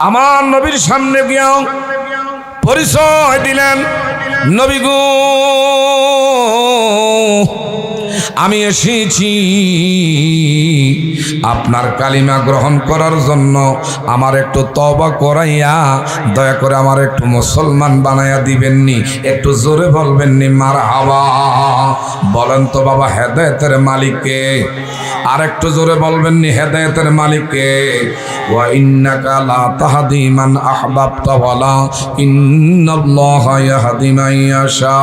আমার নবীর সামনে গিয়া পরিচয় দিলেন, নবী গো আমি এসেছি আপনার কালিমা গ্রহণ করার জন্য। আমার একটু তওবা করাইয়া দয়া করে আমার একটু মুসলমান বানাইয়া দিবেননি? একটু জোরে বলবেননি মারহাবা? বলেন তো বাবা, হেদায়েতের মালিককে? আর একটু জোরে বলবেননি হেদায়েতের মালিককে? ওয়া ইন্নাকা লা তাহদি মান আহবাবতা ওয়ালাকিন্নাল্লাহা ইয়াহদি মান ইয়াশা।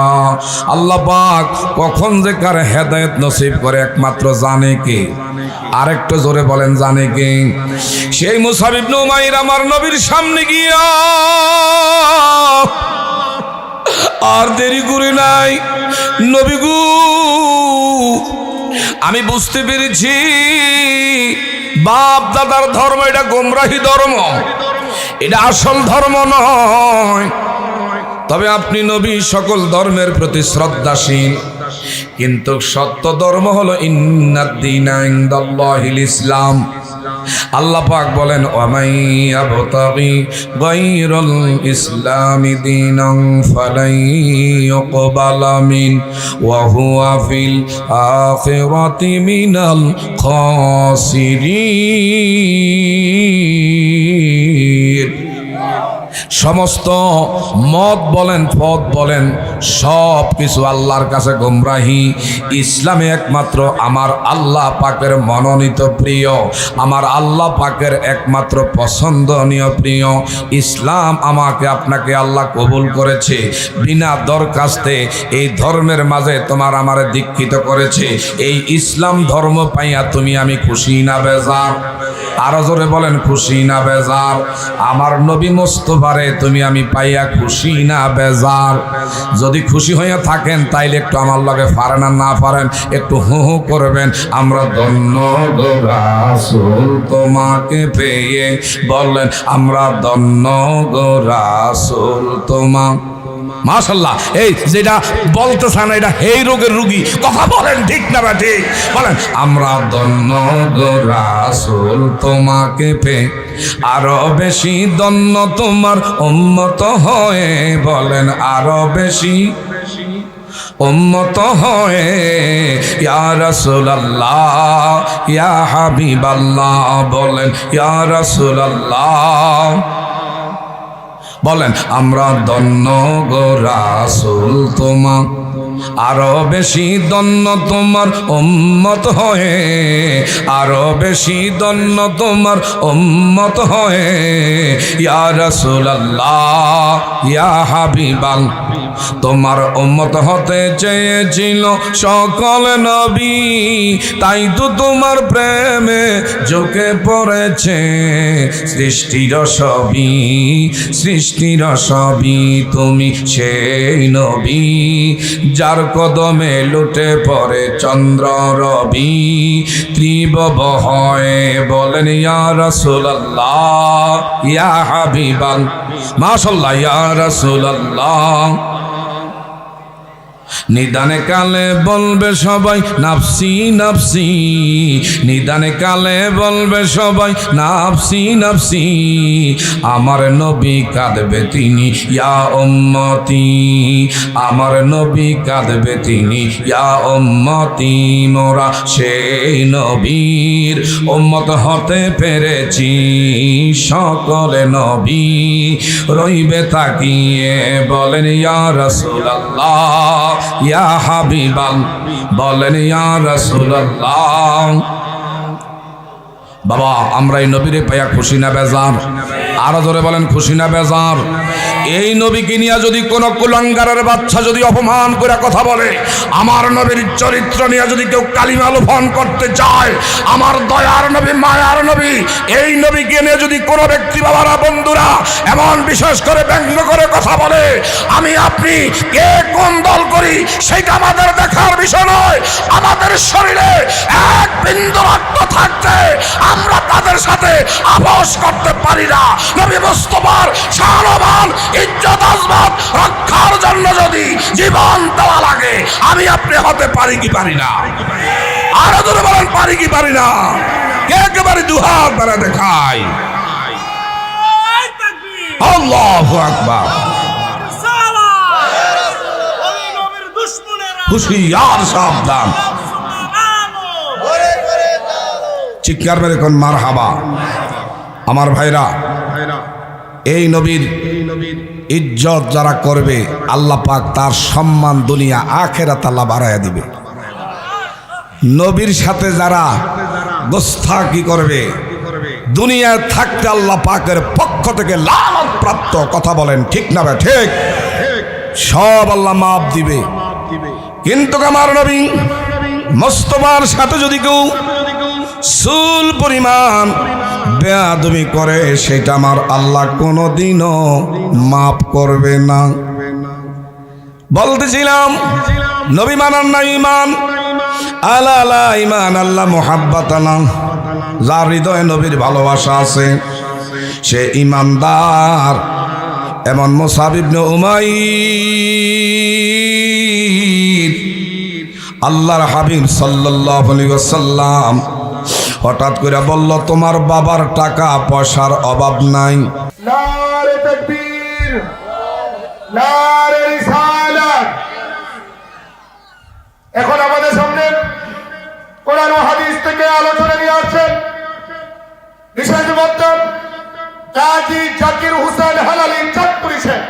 আল্লাহ পাক কখন যে কার হেদায়েত নসিব করে একমাত্র জানে কে। আরেকটু জোরে বলেন জানে কে? সেই মুসাব ইবনে উমাইর আমার নবীর সামনে গিয়া আর দেরি করে নাই, নবী গো আমি বুঝতে পেরেছি বাপ দাদার ধর্ম এটা গোমরাহি ধর্ম, এটা আসল ধর্ম নয়। তবে আপনি নবী সকল ধর্মের প্রতি শ্রদ্ধাশীল, কিন্তু সত্য ধর্ম হলো ইন্নাদ-দীনা ইনদাল্লাহিল ইসলাম। আল্লাহ পাক বলেন ওয়ামাইয়াবতাগি গায়রাল ইসলামি দীনান ফালাই ইউকবালা মিন ওয়া হুয়া ফিল আখিরাতি মিনাল খাসিরিন। সমস্ত মত বলেন পথ বলেন সব কিছু আল্লাহর কাছে গোমরাহি। ইসলামে একমাত্র আমার আল্লাহ পাকের মনোনীত প্রিয়, আমার আল্লাহ পাকের একমাত্র পছন্দনীয় প্রিয় ইসলাম আমাকে আপনাকে আল্লাহ কবুল করেছে। বিনা দরখাস্তে এই ধর্মের মাঝে তোমার আমারে দীক্ষিত করেছে। এই ইসলাম ধর্ম পাইয়া তুমি আমি খুশি না বেজার? আরো জোরে বলেন খুশি না বেজার? আমার নবী মুস্তাফারে তুমি আমি পাইয়া খুশি না বেজার? যদি খুশি হইয়া থাকেন তাইলে একটু আমার লগে পারেন আর না পারেন একটু হু হু করবেন। আমরা ধন্য গো রাসূল তোমাকে পেয়ে, বলেন আমরা ধন্য গো রাসূল তোমাকে। মাশাআল্লাহ, এই যেটা বলতেছেন এটা এই রোগের রুগী, কথা বলেন ঠিক না বা ঠিক? বলেন আমরা ধন্য গো রাসূল তোমাকে পেয়ে, আরো বেশি ধন্য তোমার উম্মত হয়ে। বলেন আরো বেশি উম্মত হয়ে। ইয়া রাসূলুল্লাহ ইয়া হাবিবাল্লাহ, বলেন ইয়া রাসূলুল্লাহ। বলেন আমরা ধন্য গো রাসূল তোমার, আরো বেশি ধন্য তোমার উম্মত হয়ে, আরো বেশি ধন্য তোমার উম্মত হয়ে। ইয়া রাসূলুল্লাহ ইয়া হাবিবাল্লাহ, তোমার উম্মত হতে চেয়েছিল সকল নবী, তাই তো তোমার প্রেমে ঝুঁকে পড়েছে সৃষ্টির সবই, সৃষ্টির সবই তুমি সেই নবী, যার কদমে লুটে পড়ে চন্দ্র রবি ত্রিভুব হয়। বলেন ইয়া রাসূলুল্লাহ ইয়া হাবিবাল্লাহ। মাশাআল্লাহ, ইয়া রাসূলুল্লাহ। নিদানে কালে বলবে সবাই নাফসি নাফসি, নিদানে কালে বলবে সবাই নাফসি নাফসি, আমার নবী কাঁদবে তিনি ইয়া উম্মতি, আমার নবী কাঁদবে তিনি ইয়া উম্মতি। মোরা সেই নবীর উম্মত হতে পেরেছি, সকলে নবী রইবে তাকিয়ে। বলেন ইয়া রাসূলুল্লাহ ইয়া হাবিবাল্লাহ, বলেন ইয়া রাসূলুল্লাহ। বাবা আমরা এই নবীরে পাইয়া খুশি না বেজার? আরো জোরে বলেন খুশি না বেজার? এই নবীকে নিয়ে যদি কোনো কুলাঙ্গারের বাচ্চা যদি অপমান করে কথা বলে, আমার নবীর চরিত্র নিয়ে যদি কেউ কালিমা লোভন করতে চায়, আমার দয়ার নবী মায়ার নবী এই নবীকে নিয়ে যদি কোনো ব্যক্তি বাবারা বন্ধুরা এমন বিশেষ করে ব্যঙ্গ করে কথা বলে, আমি আপনি কে কোন দল করি সেটা আমাদের দেখার বিষয় নয়। আমাদের শরীরে এক বিন্দু রক্ত থাকতে আমরা তাদের সাথে আপোষ করতে পারি না। নবী মুস্তাফার শানবান ইজ্জত আজমত রক্ষার জন্য যদি জীবন দেওয়া লাগে, আমি আপনি হতে পারি কি পারি না? আরো জোরে বলেন পারি কি পারি না? কে একেবারে দুহাত বেড়া দেখায়। আল্লাহু আকবার। হুশিয়ার সাবধান। চিৎকার মেরে কোন মারহাবা। আমার ভাইরা, এই নবীর ইজ্জত যারা করবে আল্লাহ পাক তার সম্মান দুনিয়া আখিরাত আল্লাহ বাড়ায়া দিবে। নবীর সাথে যারা গোস্তাকি করবে দুনিয়ায় থাকতে আল্লাহ পাকের পক্ষ থেকে লানত প্রাপ্ত, কথা বলেন ঠিক না ভাই? ঠিক। সব আল্লাহ মাফ দিবে। কিন্তু আমার নবী মুস্তাফার সাথে যদি কেউ চুল পরিমাণ বেয়াদবি করে সেটা আমার আল্লাহ কোনোদিনও মাফ করবে না। বলতেছিলাম নবী মানার না ঈমান, আলা আলা ঈমান আল্লাহ মুহাব্বাতানা। যার হৃদয়ে নবীর ভালোবাসা আছে সে ঈমানদার। এমন মুসআব ইবনে উমাইর আল্লাহর হাবিব সাল্লাল্লাহু আলাইহি ওয়াসাল্লাম হঠাৎ করে বলল, তোমার বাবার টাকা পয়সার অভাব নাই। নারে তাকবীর, নারে রিসালাত। এখন আমাদের সামনে কোরআন ও হাদিস থেকে আলোচনা নিয়ে আসছেন বিশেষ বক্তা কাজী জাকির হোসেন হালালি চাঁদপুরি সাহেব।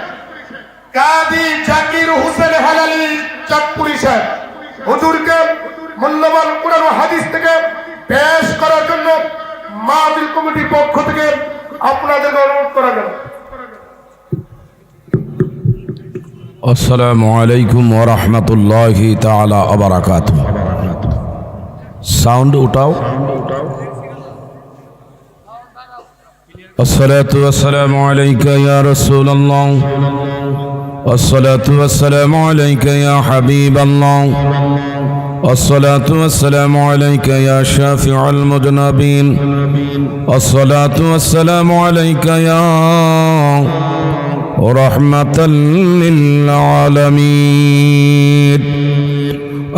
কাজী জাকির হোসেন হালালি চাঁদপুরি সাহেব হুজুরকে মূল্যবান কোরআন ও হাদিস থেকে পেশ করার জন্য মাহফিল কমিটির পক্ষ থেকে আপনাদের অনুরোধ করা গেল। আসসালামু আলাইকুম ওয়া রাহমাতুল্লাহি তাআলা ওয়া বারাকাতুহু। সাউন্ড উঠাও। আসসালাতু ওয়াসসালামু আলাইকা ইয়া রাসূলুল্লাহ, আসসালাতু ওয়াসসালামু আলাইকা ইয়া হাবিবাল্লাহ, আসসালাতু ওয়াসসালামু আলাইকা ইয়া শাফিউল মুযনিবিন, আসসালাতু ওয়াসসালামু আলাইকা ইয়া রাহমাতাল লিল আলামিন।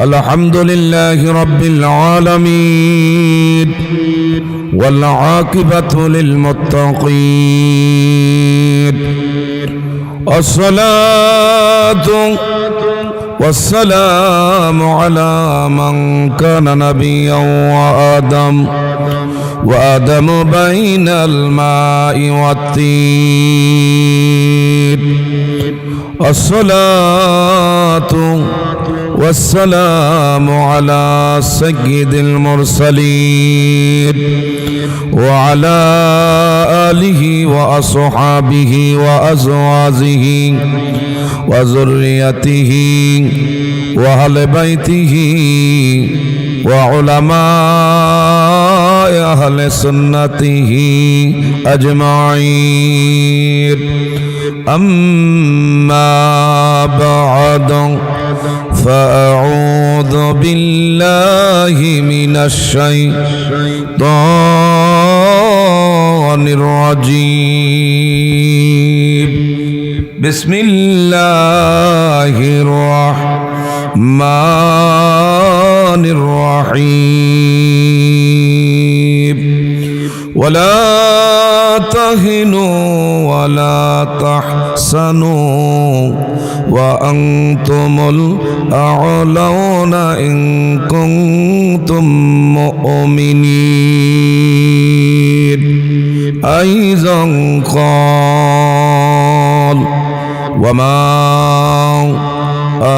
আলহামদুলিল্লাহি রাব্বিল আলামিন ওয়াল আকিবাতু লিল মুত্তাকিন। আসসালাতু والسلام على من كان نبيا وآدم بين الماء والطين. الصلاة والسلام على سيد المرسلين وعلى آله وأصحابه وأزواجه وذريته وأهل بيته وعلماء أهل سنته أجمعين. أما بعد فأعوذ بالله من الشيطان الرجيم. بسم الله الرحمن الرحيم. ولا تهنوا ولا تحزنوا وأنتم الأعلون إن كنتم مؤمنين. أيضا قال وما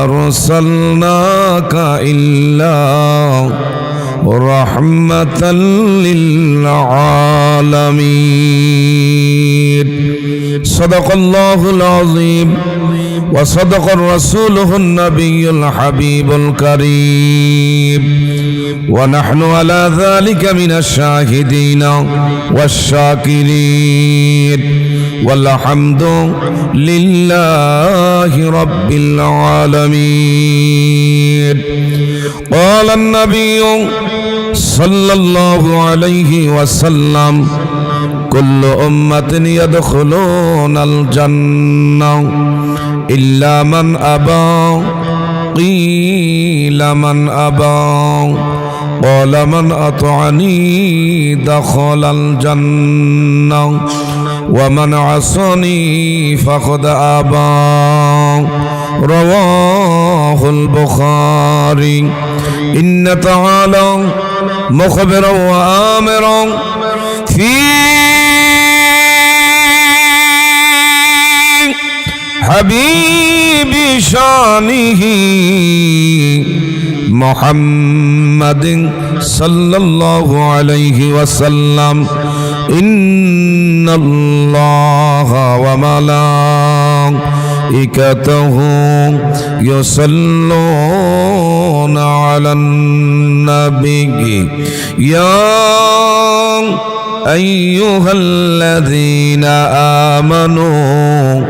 أرسلناك إلا رحمة للعالمين. صدق الله العظيم وصدق رسوله النبي الحبيب الكريم ونحن على ذلك من الشاهدين والشاكرين والحمد لله رب العالمين. قال النبي صلى الله عليه وسلم كل أمة يدخلون الجنة إلا من أبى. قيل من أبى؟ قال من أطعني دخل الجنة ومن عصاني فقد أبى رواه البخاري إن تعالى مخبرا وآمرا في حبيب شانه محمد صلى الله عليه وسلم إن الله وملائكته يصلون على النبي يا أيها الذين آمنوا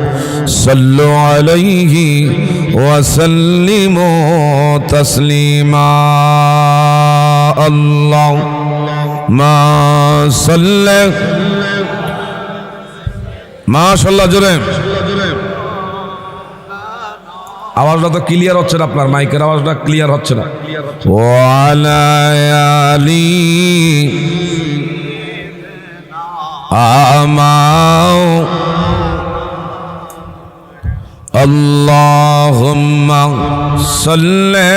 صلوا عليه وسلموا تسليما اللهم صل ما شاء الله জোরে আওয়াজটা তো ক্লিয়ার হচ্ছে না আপনার মাইকের আওয়াজটা ক্লিয়ার হচ্ছে না ওয়ালা আলি আমাও আল্লাহুম্মা সাল্লি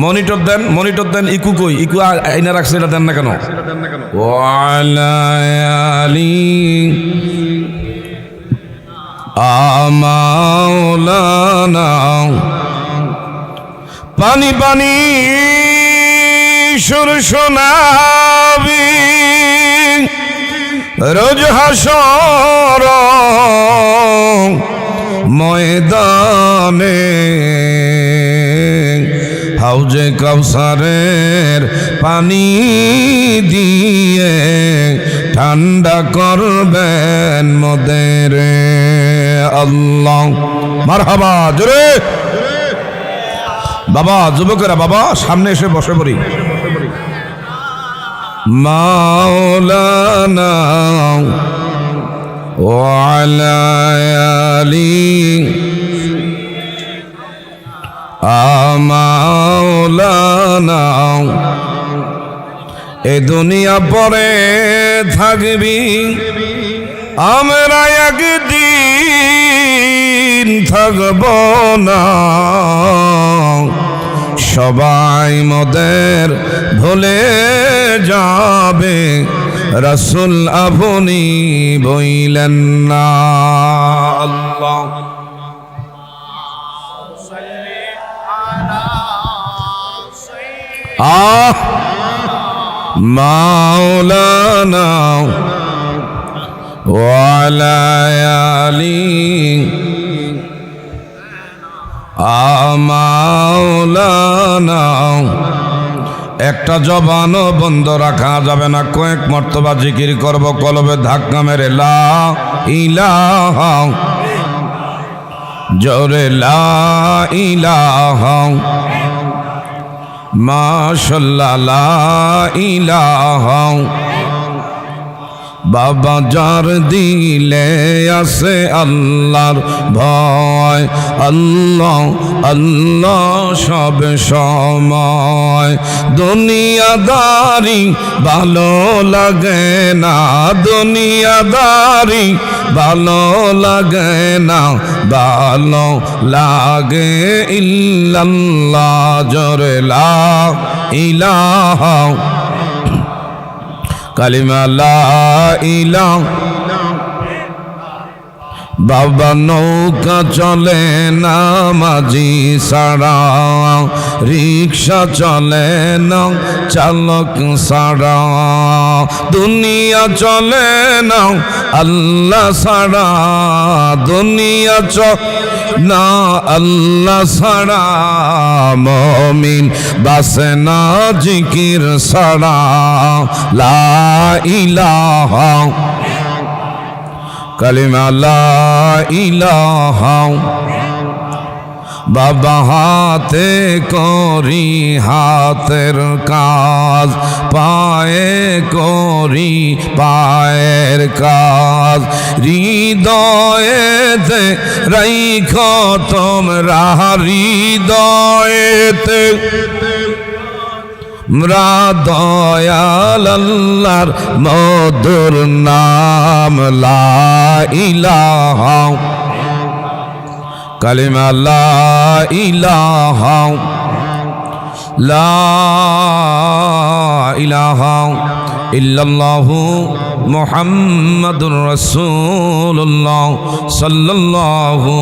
মনিটর দেন ইকু কই ইকু আইনা রাখছে এটা দেন না কেন ওয়ালা আলি আমাওলানা পানি পানি সুর শোনাবি রোজ হাসর ময়দানে হাউজে কাউসারের পানি দিয়ে ঠান্ডা করবেন মোদের আল্লাহ মারহাবা জোরে বাবা যুবকেরা বাবা সামনে এসে বসে পড়ি মাওলানা ওয়ালা আলি আমাওলানা এ দুনিয়া পরে থাকবি আমরা একদিন থাকব না সবাই মোদের ভুলে যাবে রাসূল আপনি বইলেন না আল্লাহ মাওলানা ওয়ালা আলি আমাওলানা একটা জবানও বন্ধ রাখা যাবে না কয়েক মর্তবা জিকির করব কলবে ধাক্কা মেরে লা ইলাহা জোরে লা ইলাহা মাশাআল্লাহ লা ইলাহা বাবা যার দিলে আছে আল্লাহর ভয় আল্লাহ আল্লাহ সব সময় দুনিয়াদারি ভালো লাগে না দুনিয়াদারি ভালো লাগে না ভালো লাগে ইল্লাল্লাহ জোরে লা ইলাহা কালিমা লা ইলাহা বাবা নৌকা চলে না মাঝি সারা রিক্সা চলে না চালক সারা দুনিয়া চলে না আল্লাহ সারা দুনিয়া না আল্লাহ সারা মুমিন বাসে না জিকির সারা লা ইলাহা কালিমা লা ইলাহা বাবা হাতে করি হাতের কাজ পায়ে করি পায়ের কাজ হৃদয়েতে রাইখো তোমরা হৃদয়েতে আমরা দয়াল আল্লাহর মধুর নাম লা ইলাহা কালিমা লা ইলাহা লা ইলাহা ইল্লাল্লাহু মুহাম্মাদুর রাসূলুল্লাহ সাল্লাল্লাহু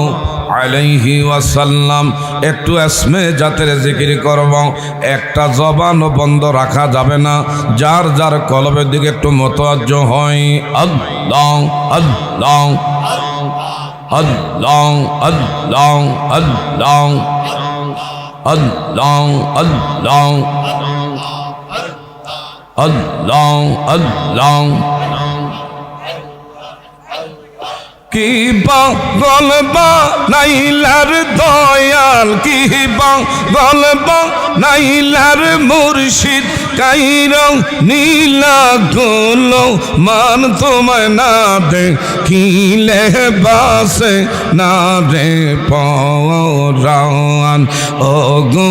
আলাইহি ওয়াসাল্লাম। একটু আসমে জাতের জিকির করব, একটা জবানও বন্ধ রাখা যাবে না। যার যার কলবের দিকে একটু মুতাওয়াজ্জো হয়। আল্লাহ আল্লাহ আল্লাহ আল্লাহ আল্লাহ আল্লাহ আল্লাহ আল্লাহ আল্লাহ। কি পাগল বানাইলার দয়াল, কি পাগল বানাইলার মুর্শিদ, কাইরং নীলা গুলো মান তোমায় না দেখিলে বাসে না রে পরাণ। ও গো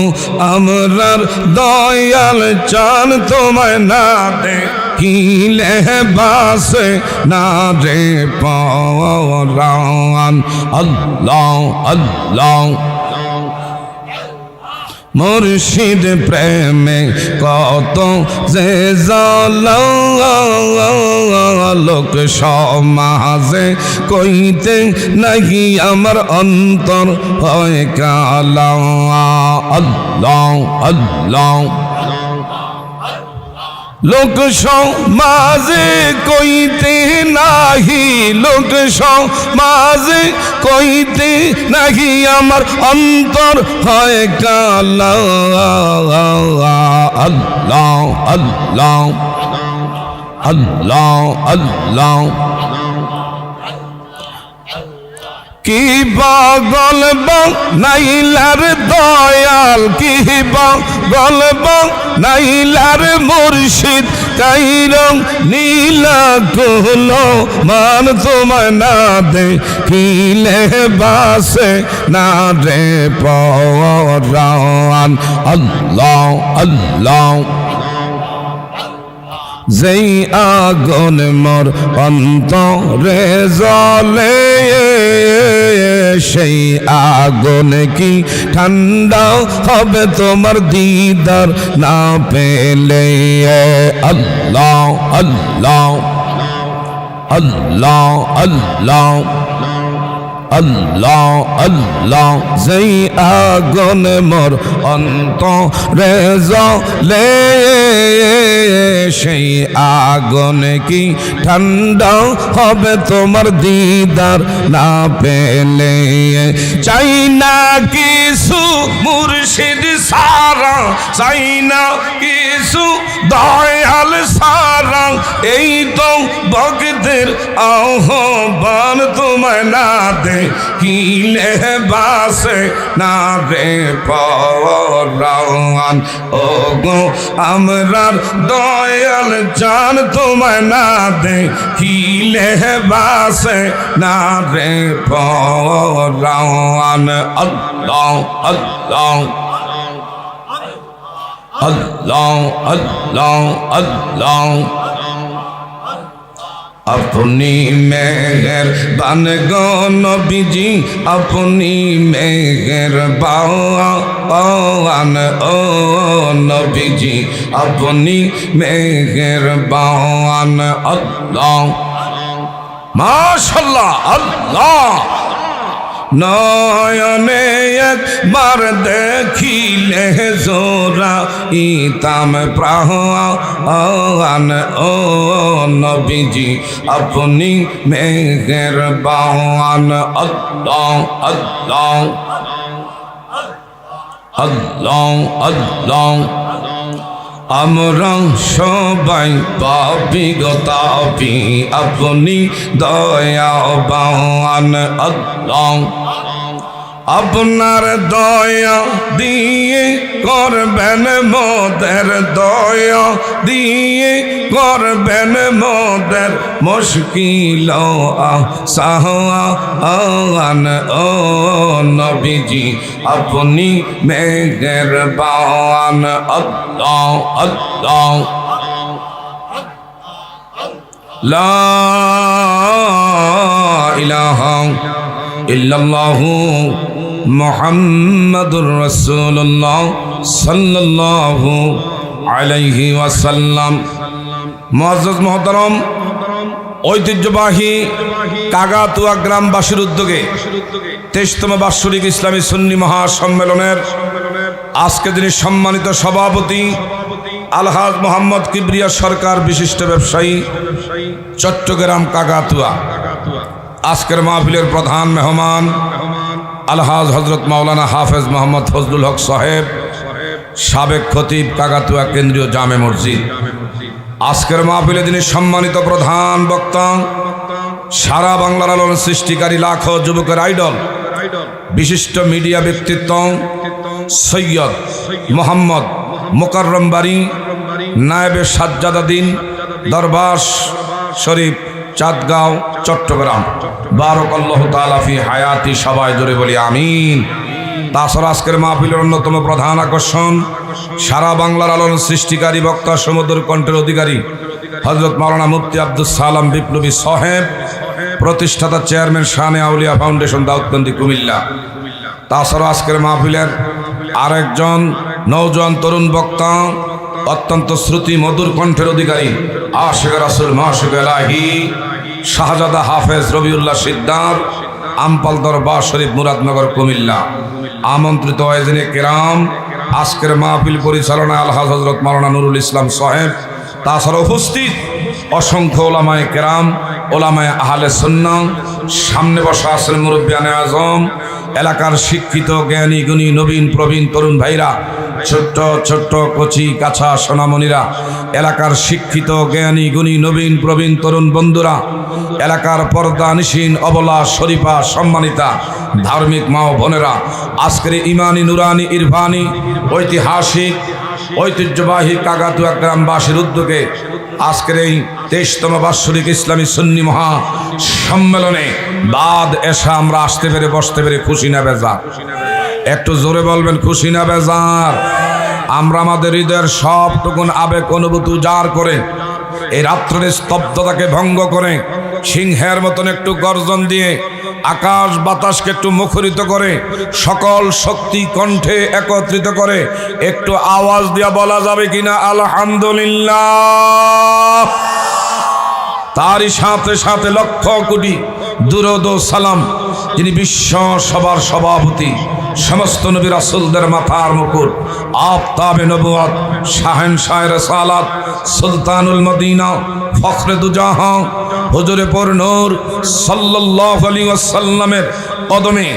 আমরার দয়াল চান তোমায় না দেখিলে বাসে না রে পরাণ। আল্লাহ আল্লাহ। মুর্শিদ প্রেমে কত যে জ্বালা, লোক সমাজে কইতে নাকি আমার অন্তর হয় কালা। আল্লাহ আল্লাহ। লোক সমাজে কইতে নাহি, লোক সমাজে কইতে নাহি আমার অন্তর হয় কালা। আল্লাহ আল্লাহ আল্লাহ আল্লাহ। কি পাগল বানাইলার দয়াল, কি পাগল বানাইলার মুর্শিদ, কাইরং নীলা গুলো মান তোমায় না দেখিলে বাসে না রে পরাণ। আল্লাহ আল্লাহ। যেই আগুন মোর অন্তরে জ্বলে, সেই আগুন কি ঠান্ডা হবে তোমার দিদার না পেলে। আল্লাহ আল্লাহ আল্লাহ আল্লাহ আল্লাহ আল্লাহ। যেই আগুন মোর অন্তরে জ্বলে, সেই আগুন কি ঠান্ডা হবে তোমার দিদার না পেলে। চাই না কিছু মুর্শিদ সারা, চাই না কিছু দয়াল সারা, এই তো ভক্তের আহ্বান তোমায় না দেখিলে বাসে না রে পরাণ। ও গো আমরার দয়াল চান তোমায় না দেখিলে বাসে না রে পরাণ। আল্লাহ আল্লাহ আল্লাহ আল্লাহ আল্লাহ। আপনি মেহেরবান গো নবীজি, আপনি মেহেরবান ও নবীজি, আপনি মেহেরবান। আল্লাহ মাশাআল্লাহ। আল্লাহ নয়নে একবার দেখিলে জোরা ইতাম প্রাণ। ও নবীজি আপনি মেহেরবান। আল্লাহ আল্লাহ আল্লাহ আল্লাহ। আমরা সবাই পাপী গো তাপী, আপনি দয়াবান। আল্লাহ আপনার দয়া দিয়ে করবেন মোদের, দয়া দিয়ে করবেন মোদের মুশকিল আসান। ও নবীজি আপনি মেহেরবান। আল্লাহ আল্লাহ লা ইলাহা ইল্লাল্লাহু মুহাম্মাদুর রাসূলুল্লাহ সাল্লাল্লাহু আলাইহি ওয়াসাল্লাম। মুআজ্জাজ মুহতারাম, ঐতিহ্যবাহী কাগাতুয়া গ্রামবাসীর উদ্যোগে 23তম বাৎসরিক ইসলামী সুন্নি মহাসম্মেলনের আজকে যিনি সম্মানিত সভাপতি আলহাজ মোহাম্মদ কিবরিয়া সরকার, বিশিষ্ট ব্যবসায়ী, চট্টগ্রাম কাগাতুয়া। আজকের মাহফিলের প্রধান মেহমান আলহাজ হজরত মাওলানা হাফেজ মোহাম্মদ ফজলুল হক সাহেব, সাবেক খতিব কাগাতুয়া কেন্দ্রীয় জামে মসজিদ। আজকের মাহফিলে যিনি সম্মানিত প্রধান বক্তা, সারা বাংলার আলোড়ন সৃষ্টিকারী লাখো যুবকের আইডল, বিশিষ্ট মিডিয়া ব্যক্তিত্ব সৈয়দ মোহাম্মদ মোকাররম বাড়ি, নায়েবে সাজ্জাদাদ্দিন, দরবার শরীফ, চাঁদগাঁও, চট্টগ্রাম। বারাকাল্লাহু তাআলা ফি হায়াতি। সবাই জোরে বলি আমিন। তাছাড়া আজকের মাহফিলের অন্যতম প্রধান আকর্ষণ সারা বাংলার আলোড়ন সৃষ্টিকারী বক্তা, সমুদ্র কণ্ঠের অধিকারী হযরত মাওলানা মুফতি আব্দুস সালাম বিপ্লবী সাহেব, প্রতিষ্ঠাতা চেয়ারম্যান শানে আউলিয়া ফাউন্ডেশন, দাউদকান্দি, কুমিল্লা। তাছাড়া আজকের মাহফিলের আরেকজন নওজোয়ান তরুণ বক্তা, অত্যন্ত শ্রুতি মধুর কণ্ঠের অধিকারী আশিক রাসূল মাশিক এলাহি শাহজাদা হাফেজ রবিউল্লাহ সিদ্দার, আমপাল দরবার শরীফ, মুরাদনগর, কুমিল্লা। আমন্ত্রিত ওয়াইজিনে কেরাম, আজকের মাহফিল পরিচালনায় আলহাজ হযরত মাওলানা নুরুল ইসলাম সাহেব। তাছাড়া উপস্থিত অসংখ্য ওলামায়ে কেরাম, ওলামায়ে আহলে সুন্নাহ, সামনে বসা আছেন মুরব্বিয়ানে আজম, এলাকার শিক্ষিত জ্ঞানী গুণী নবীন প্রবীণ তরুণ ভাইরা, ছোট্ট ছোট্ট কচি কাছা সোনামণিরা, এলাকার শিক্ষিত জ্ঞানী গুণী নবীন প্রবীণ তরুণ বন্ধুরা, এলাকার পর্দা নিশিন অবলা শরীফা সম্মানিতা ধার্মিক মা ও বোনেরা, আজকের ইমানি নুরানি ইরফানি ঐতিহাসিক ঐতিহ্যবাহী কাগাতুয়া গ্রামবাসীর উদ্যোগে আজকের এই 23তম বাৎসরিক ইসলামী সুন্নি মহা সম্মেলনে বাদ এসা আমরা আসতে পেরে বসতে পেরে খুশি না বেজার? একটু জোরে বলবেন, খুশি না বেজার? আমরা আমাদের হৃদয়ের সবটুকুন আবেগ অনুভূতি উজাড় করে এই রাত্রের স্তব্ধতাকে ভঙ্গ করে সিংহের মতন একটু গর্জন দিয়ে আকাশ বাতাসকে একটু মুখরিত করে সকল শক্তি কণ্ঠে একত্রিত করে একটু আওয়াজ দিয়া বলা যাবে কিনা আলহামদুলিল্লাহ? তারই সাথে সাথে লক্ষ কোটি দুরূদ ও সালাম যিনি বিশ্ব সবার সভাপতি, সমস্ত নবী রাসূলদের মাথার মুকুট, আফতাবে নবুয়ত, শাহেনশাহ রিসালাত, সুলতানুল মদিনা, ফখরে দুজাহান হুজুরে পুরনূর সাল্লাল্লাহু আলাইহি ওয়াসাল্লামের কদমে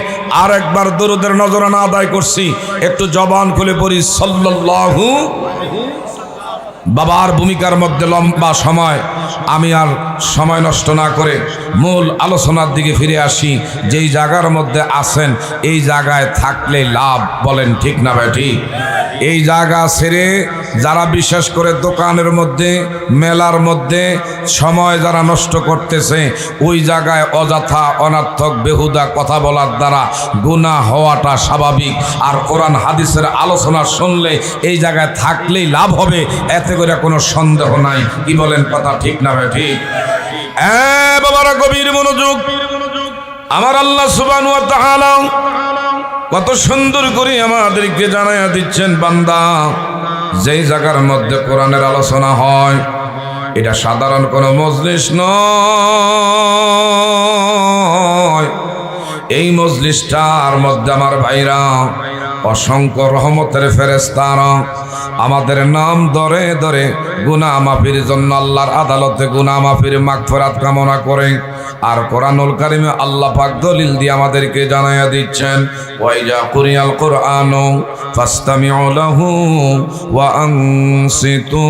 আর একবার দরুদের নজরানা আদায় করছি। একটু জবান খুলে পড়ি সাল্লাল্লাহু। বাবার ভূমিকার মধ্যে লম্বা সময়, আমি আর সময় নষ্ট না করে মূল আলোচনার দিকে ফিরে আসি। যেই জায়গার মধ্যে আছেন এই জায়গায় থাকলে লাভ, বলেন ঠিক না ভাই? ঠিক। এই জায়গা ছেড়ে যারা বিশেষ করে দোকানের মধ্যে মেলার মধ্যে সময় যারা নষ্ট করতেছে, ওই জায়গায় অযথা অনর্থক বেহুদা কথা বলার দ্বারা গুনাহ হওয়াটা স্বাভাবিক। আর কোরআন হাদিসের আলোচনা শুনলে এই জায়গায় থাকলেই লাভ হবে, এতে করে কোনো সন্দেহ নাই। কি বলেন? কথা ঠিক না ভাই? ঠিক। বাবারা গভীর মনোযোগ। আমার আল্লাহ সুবহানাহু ওয়া তাআলা কত সুন্দর করে আমাদেরকে জানাইয়া দিচ্ছেন, বান্দা যেই জায়গার মধ্যে কোরআনের আলোচনা হয় এটা সাধারণ কোনো মজলিস নয়। এই মজলিসটার মধ্যে আমার ভাইরা অসংখ্য রহমতের ফেরেশতারা আমাদের নাম ধরে ধরে গুনাহ মাফির জন্য আল্লাহর আদালতে গুনাহ মাফির মাগফিরাত কামনা করে। আর কোরআনুল কারিমে আল্লাহ পাক দলিল দিয়ে আমাদেরকে জানাইয়া দিচ্ছেন, ওয়াইজা কুরিয়াল কুরআনু ফাসতামিউ লাহু ওয়া আনসিতু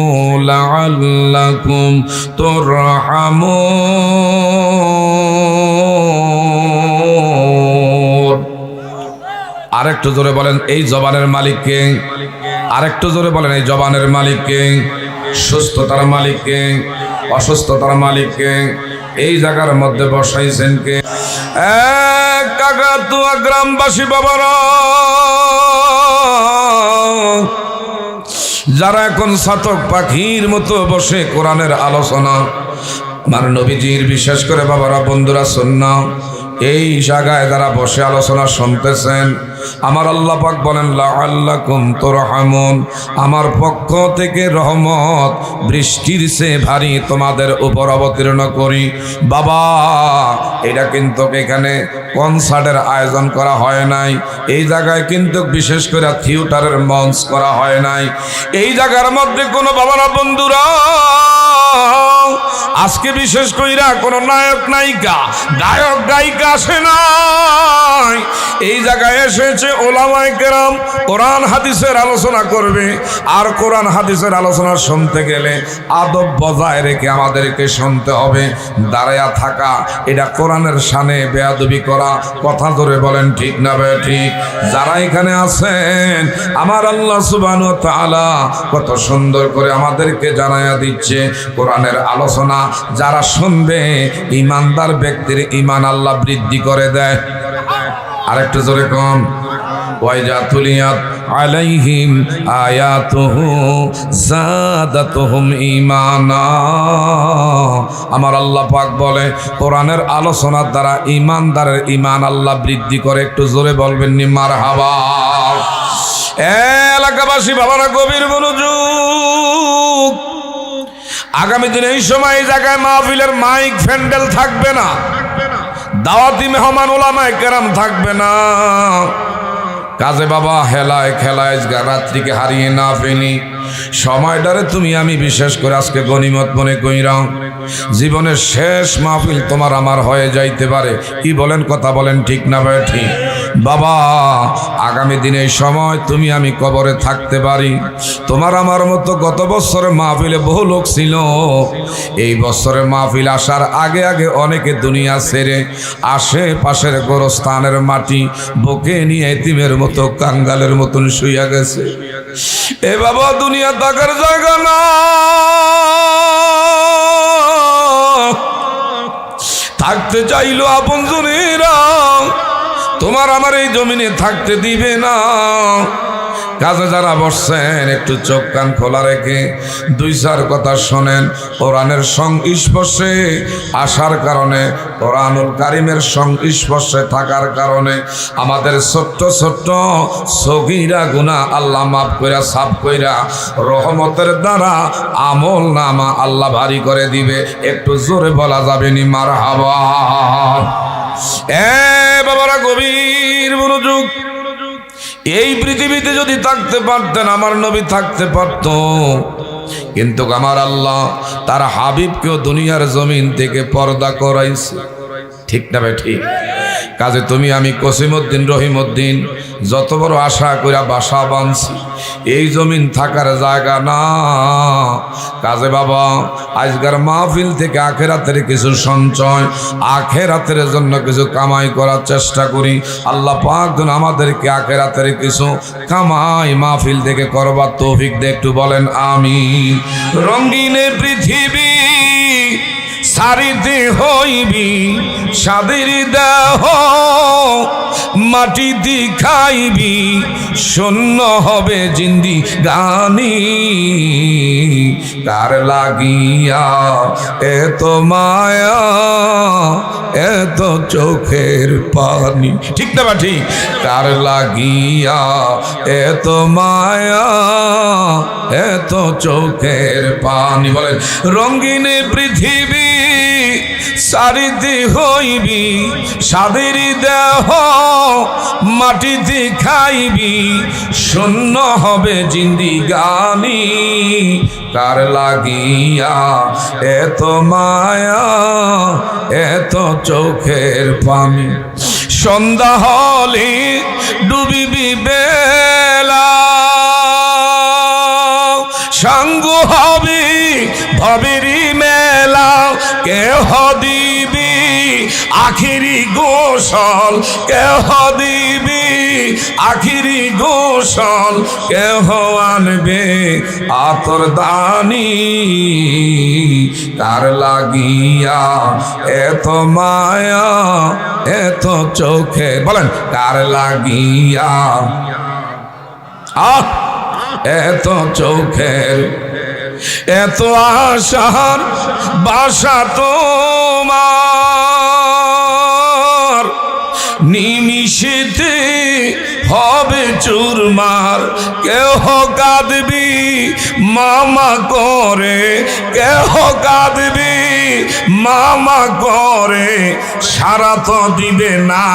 লাআল্লাকুম তুরহামুন। আরেকটু জোরে বলেন এই জবানের মালিক কে? আরেকটু জোরে বলেন এই জবানের মালিক কে? সুস্থতার মালিক কে? অসুস্থতার মালিক কে? এই জায়গার মধ্যে বসাইছেন কে? কাকাতুয়া গ্রামবাসী বাবারা, যারা এখন ছাতক পাখির মতো বসে কোরআনের আলোচনা, আমার নবীজির বিশেষ করে বাবারা বন্ধুরা শুননা, এই জায়গায় যারা বসে আলোচনা শুনতেছেন, আমার আল্লাহ পাক বলেন লাআল্লাকুম তুরহামুন, আমার পক্ষ থেকে রহমত বৃষ্টির চেয়ে ভারী তোমাদের উপর অবতীর্ণ করি। বাবা, এটা কিন্তু এখানে কনসার্টের আয়োজন করা হয় নাই, এই জায়গায় কিন্তু বিশেষ করে থিয়েটারের মঞ্চ করা হয় নাই। এই জায়গার মধ্যে কোনো বাবারা বন্ধুরা আজকে বিশেষ কইরা কোনো নায়ক নায়িকা গায়ক গায়িকা আসে নাই, এই জায়গায় এসেছে ওলামায়ে কেরাম কোরআন হাদিসের আলোচনা করবে। আর কোরআন হাদিসের আলোচনা শুনতে গেলে আদব বজায় রেখে আমাদেরকে শুনতে হবে। দাঁড়ায়া থাকা এটা কোরআনের শানে বেয়াদবি করা। কথা ধরে বলেন ঠিক না বে ঠিক? যারা এখানে আছেন আমার আল্লাহ সুবহানাহু ওয়া তাআলা কত সুন্দর করে আমাদেরকে জানায়া দিচ্ছে কোরআনের আলোচনা যারা শুনবে ইমানদার ব্যক্তির ইমান আল্লাহ বৃদ্ধি করে দেয়। আরেকটু জোরে কম, ওয়াইজা তুলিয়াত আলাইহিম আয়াতুহু যাদাতুহুম ঈমানা। আমার আল্লাহ পাক বলে কোরআনের আলোচনার দ্বারা ইমানদারের ইমান আল্লাহ বৃদ্ধি করে। একটু জোরে বলবেন নি মারহাবা। এলাকাবাসী বাবারা গভীর মনোযোগ। আগামী দিনে এই সময় এই জায়গায় মাহফিলের মাইক ফ্যান্ডেল থাকবে না, দাওয়াতি মেহমান ওলামায়ে কেরাম থাকবে না। কাজে বাবা হেলায় খেলায় রাত্রিকে হারিয়ে না ফেলি। সময়টারে তুমি আমি বিশেষ করে আজকে গনিমত মনে কইরা, জীবনের শেষ মাহফিল তোমার আমার হয়ে যাইতে পারে। কি বলেন? কথা বলেন ঠিক না ভাই ঠিক? বাবা, আগামী দিনে এই সময় তুমি আমি কবরে থাকতে পারি। তোমার আমার মতো গত বছরের মাহফিলে বহু লোক ছিল। এই বছরের মাহফিল আসার আগে আগে অনেকে দুনিয়া ছেড়ে আশেপাশের গোরস্থানের মাটি বুকে নিয়ে এতিমের মতো কাঙ্গালের মতন শুইয়া গেছে। এ বাবা, দুনিয়া থাকার জায়গা না, থাকতে চাইলো আপনজনেরা তোমার আমার এই জমিনে থাকতে দিবে না। কাজে যারা বসছেন একটু চোখ কান খোলা রেখে দুই চার কথা শোনেন। কোরআনের সংস্পর্শে আসার কারণে, কোরআনুল কারিমের সংস্পর্শে থাকার কারণে আমাদের ছোট্ট ছোট্ট সগীরা গুনাহ আল্লাহ মাফ কইরা সাফ কইরা রহমতের দ্বারা আমল নামা আল্লাহ ভারী করে দিবে। একটু জোরে বলা যাবে নি মারহাবা। বাবারা গভীর মনোযোগ। এই পৃথিবীতে যদি থাকতে পারতেন আমার নবী থাকতে পারত, কিন্তু আমার আল্লাহ তার হাবিবকেও দুনিয়ার জমিন থেকে পর্দা করাইছে। ঠিক না ভাই ঠিক? কাজে তুমি আমি কসিমউদ্দিন রহিমউদ্দিন যত বড় আশা কইরা বাসা বাঁধছি, এই জমিন থাকার জায়গা না। কাজে বাবা, আজকের মাহফিল থেকে আখেরাতের কিছু সঞ্চয়, আখেরাতের জন্য কিছু কামাই করার চেষ্টা করি। আল্লাহ পাক যেন আমাদেরকে আখেরাতের কিছু কামাই মাহফিল থেকে করবার তৌফিক দে। একটু বলেন আমিন। রঙিনে পৃথিবী সারিতে হইবি সাদের দেহ, মাটি দি খাইবি শূন্য হবে জিন্দি গানি। কার লাগিয়া এত মায়া এত চোখের পানি? ঠিক না বা ঠিক? কার লাগিয়া এত মায়া এত চোখের পানি? বলেন রঙিনে পৃথিবী সারিতে হইবি সাদের দেহ, মাটিতে খাইবি শূন্য হবে জিন্দিগানি। কার লাগিয়া এত মায়া এত চোখের পানি? সন্ধ্যা হলে ডুবিবি বেলা, সাঙ্গ হবে ভবেরি মে বেলা কেহ দিবি আখিরি গোসল, কেহ দিবি আখিরি গোসল, কেহ আনবে আতর দানি, কার লাগিয়া এত মায়া এত চোখে, বলেন কার লাগিয়া এত চোখের এত আশার বাসা তোমার, নিমিষেতে হবে চুরমার। কেহ কাঁদবি মামা করে, কেহ কাঁদবি মামা করে, সারা তো দিবে না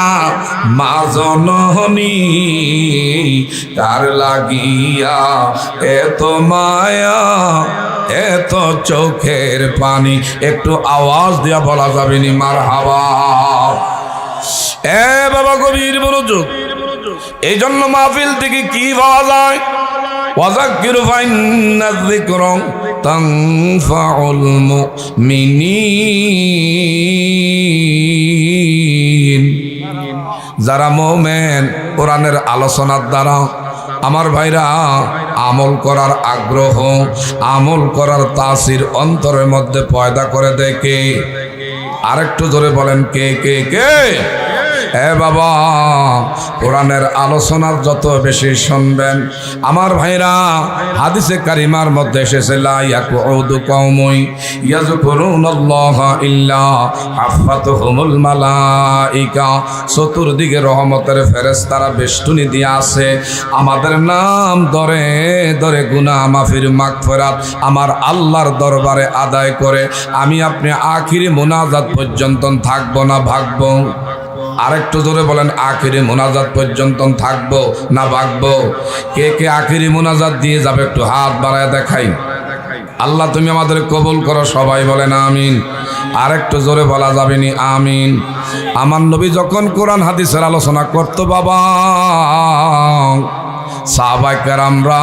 মা জননী, কার লাগিয়া এত মায়া এত চোখের পানি। একটু আওয়াজ দিয়া বলা যাবে নি মারহাবা। এ বাবা গভীর মনোযোগ। এই জন্য মাহফিল থেকে কি পাওয়া যায়? ওয়াযাক্কির ফাইন্না যিকরা তানফাউল মুমিনিন। যারা মুমিন কোরআনের আলোচনার দ্বারা আমার ভাইরা আমল করার আগ্রহ, আমল করার তাসির অন্তরের মধ্যে পয়দা করে দেয় কে? আরেকটু জোরে বলেন কে কে কে? এ বাবা, কোরআনের আলোচনার যত বেশি শুনবেন আমার ভাইরা, হাদিসে কারিমার মধ্যে এসেছে লা ইয়াকুদু কওমুন ইয়াযকুরুনাল্লাহা ইল্লা হাফাতুহুমুল মালাইকা। চতুর্দিকে রহমতের ফেরেশতারা বেষ্টনী দিয়ে আছে, আমাদের নাম ধরে ধরে গুনাহ মাফির মাগফিরাত আমার আল্লাহর দরবারে আদায় করে আমি আপনি আখিরি মুনাজাত পর্যন্ত থাকবো না ভাগবো? আরেকটু জোরে বলেন, আখিরি মুনাজাত পর্যন্ত থাকবো না ভাগবো? কে কে আখিরি মুনাজাত দিয়ে যাবে একটু হাত বাড়ায় দেখাই। আল্লাহ তুমি আমাদের কবুল করো, সবাই বলেন আমিন। আরেকটু জোরে বলা যাবে নি আমিন? আমার নবী যখন কোরআন হাদিসের আলোচনা করতো বাবা, সাহাবায়ে কেরামরা